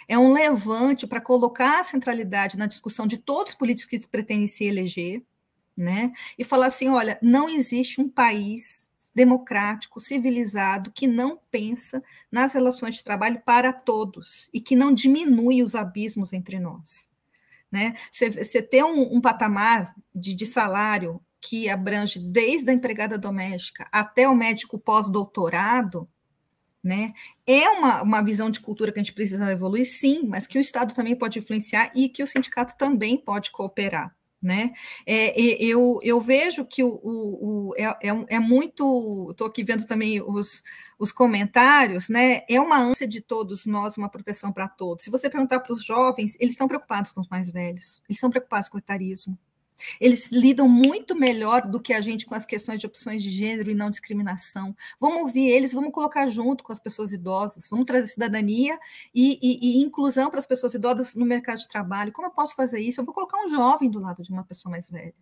é um levante para colocar a centralidade na discussão de todos os políticos que pretendem se eleger, né? E falar assim, olha, não existe um país democrático, civilizado, que não pensa nas relações de trabalho para todos e que não diminui os abismos entre nós, né? Você ter um patamar de salário que abrange desde a empregada doméstica até o médico pós-doutorado, né? É uma visão de cultura que a gente precisa evoluir, sim, mas que o Estado também pode influenciar e que o sindicato também pode cooperar. Né? Eu vejo que é muito. Estou aqui vendo também os comentários, né? É uma ânsia de todos nós, uma proteção para todos. Se você perguntar para os jovens, eles estão preocupados com os mais velhos, eles estão preocupados com o etarismo. Eles lidam muito melhor do que a gente com as questões de opções de gênero e não discriminação. Vamos ouvir eles, vamos colocar junto com as pessoas idosas, vamos trazer cidadania e inclusão para as pessoas idosas no mercado de trabalho. Como eu posso fazer isso? Eu vou colocar um jovem do lado de uma pessoa mais velha,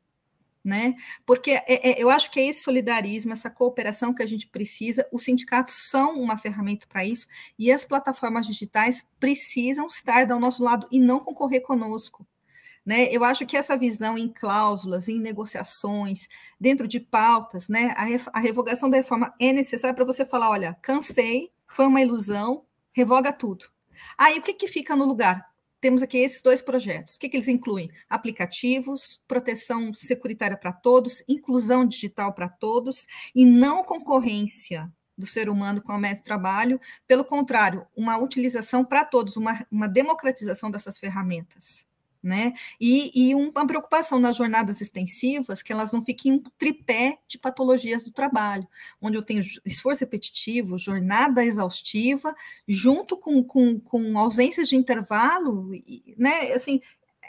né? Porque eu acho que é esse solidarismo, essa cooperação que a gente precisa. Os sindicatos são uma ferramenta para isso e as plataformas digitais precisam estar ao nosso lado e não concorrer conosco. Né? Eu acho que essa visão em cláusulas, em negociações, dentro de pautas, né? A revogação da reforma é necessária para você falar, olha, cansei, foi uma ilusão, revoga tudo. Aí o que fica no lugar? Temos aqui esses dois projetos. O que eles incluem? Aplicativos, proteção securitária para todos, inclusão digital para todos e não concorrência do ser humano com o método de trabalho, pelo contrário, uma utilização para todos, uma democratização dessas ferramentas. Né? E uma preocupação nas jornadas extensivas, que elas não fiquem um tripé de patologias do trabalho, onde eu tenho esforço repetitivo, jornada exaustiva, junto com ausências de intervalo, né? Assim,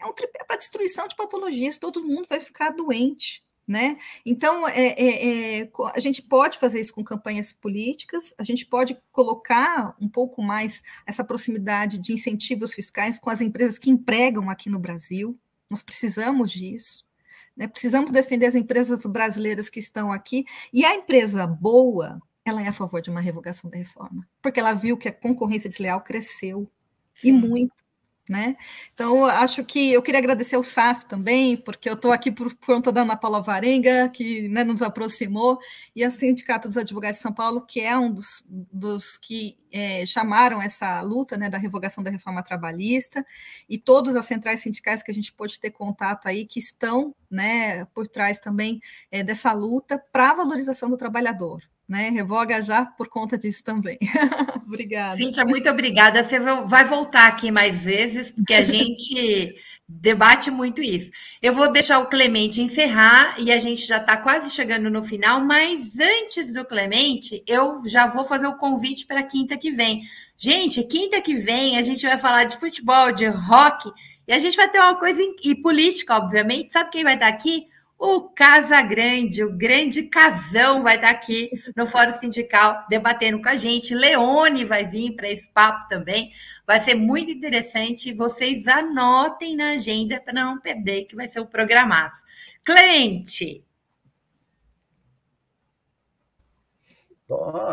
é um tripé para destruição de patologias, todo mundo vai ficar doente. Né? Então, a gente pode fazer isso com campanhas políticas, a gente pode colocar um pouco mais essa proximidade de incentivos fiscais com as empresas que empregam aqui no Brasil, nós precisamos disso, né? Precisamos defender as empresas brasileiras que estão aqui, e a empresa boa, ela é a favor de uma revogação da reforma, porque ela viu que a concorrência desleal cresceu, e muito. Né? Então, acho que eu queria agradecer ao Sarto também, porque eu estou aqui por conta da Ana Paula Varenga, que, né, nos aproximou, e ao Sindicato dos Advogados de São Paulo, que é um dos que chamaram essa luta, né, da revogação da reforma trabalhista, e todas as centrais sindicais que a gente pôde ter contato aí, que estão, né, por trás também dessa luta para a valorização do trabalhador. Né? Revoga já por conta disso também. Obrigada. Cíntia, muito obrigada. Você vai voltar aqui mais vezes, porque a gente debate muito isso. Eu vou deixar o Clemente encerrar e a gente já está quase chegando no final, mas antes do Clemente, eu já vou fazer o convite para quinta que vem. Gente, quinta que vem a gente vai falar de futebol, de rock, e a gente vai ter uma coisa, e política, obviamente. Sabe quem vai estar aqui? O Casagrande, o grande Casão, vai estar aqui no Fórum Sindical debatendo com a gente. Leone vai vir para esse papo também. Vai ser muito interessante. Vocês anotem na agenda para não perder, que vai ser um programaço. Clemente.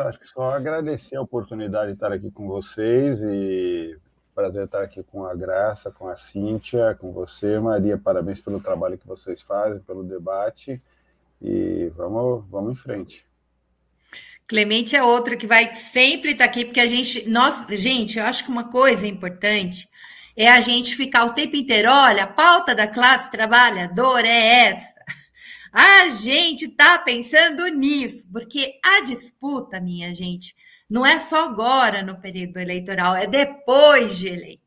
Acho que só agradecer a oportunidade de estar aqui com vocês e prazer estar aqui com a Graça, com a Cíntia, com você, Maria. Parabéns pelo trabalho que vocês fazem, pelo debate. E vamos em frente. Clemente é outro que vai sempre estar aqui, porque gente, eu acho que uma coisa importante é a gente ficar o tempo inteiro, olha, a pauta da classe trabalhadora é essa. A gente está pensando nisso, porque a disputa, minha gente, não é só agora no período eleitoral, é depois de eleito,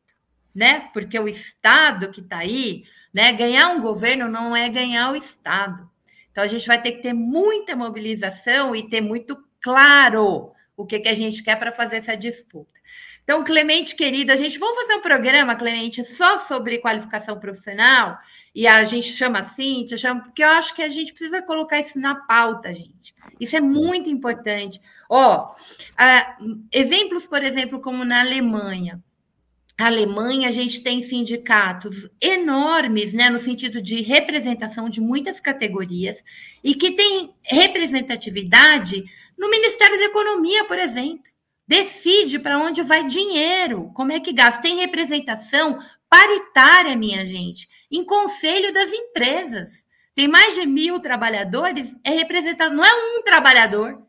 né? Porque o Estado que está aí, né? Ganhar um governo não é ganhar o Estado. Então, a gente vai ter que ter muita mobilização e ter muito claro o que a gente quer para fazer essa disputa. Então, Clemente, querida, vamos fazer um programa, Clemente, só sobre qualificação profissional, e a gente chama assim, porque eu acho que a gente precisa colocar isso na pauta, gente. Isso é muito importante. Exemplos, por exemplo, como na Alemanha. A Alemanha, a gente tem sindicatos enormes, né, no sentido de representação de muitas categorias, e que tem representatividade no Ministério da Economia, por exemplo. Decide para onde vai dinheiro, como é que gasta. Tem representação paritária, minha gente, em conselho das empresas. Tem mais de 1.000 trabalhadores, é representação, não é um trabalhador,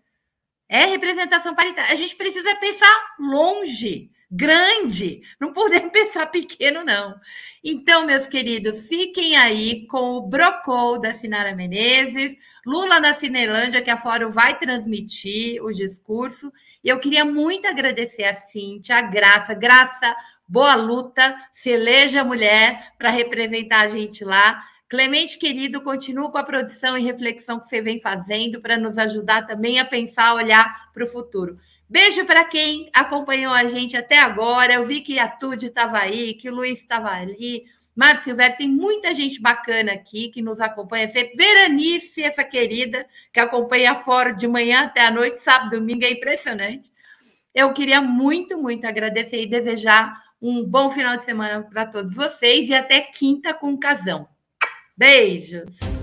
é representação paritária. A gente precisa pensar longe, grande, não podemos pensar pequeno, não. Então, meus queridos, fiquem aí com o Brocol da Sinara Menezes, Lula na Cinelândia, que a Fórum vai transmitir o discurso. E eu queria muito agradecer a Cíntia, a Graça, boa luta, se eleja mulher para representar a gente lá. Clemente, querido, continua com a produção e reflexão que você vem fazendo para nos ajudar também a pensar, olhar para o futuro. Beijo para quem acompanhou a gente até agora. Eu vi que a Tude estava aí, que o Luiz estava ali, Márcio Silvério, tem muita gente bacana aqui que nos acompanha sempre. Veranice, essa querida, que acompanha a Fórum de manhã até a noite, sábado, domingo, é impressionante. Eu queria muito, muito agradecer e desejar um bom final de semana para todos vocês e até quinta com o Casão. Beijos!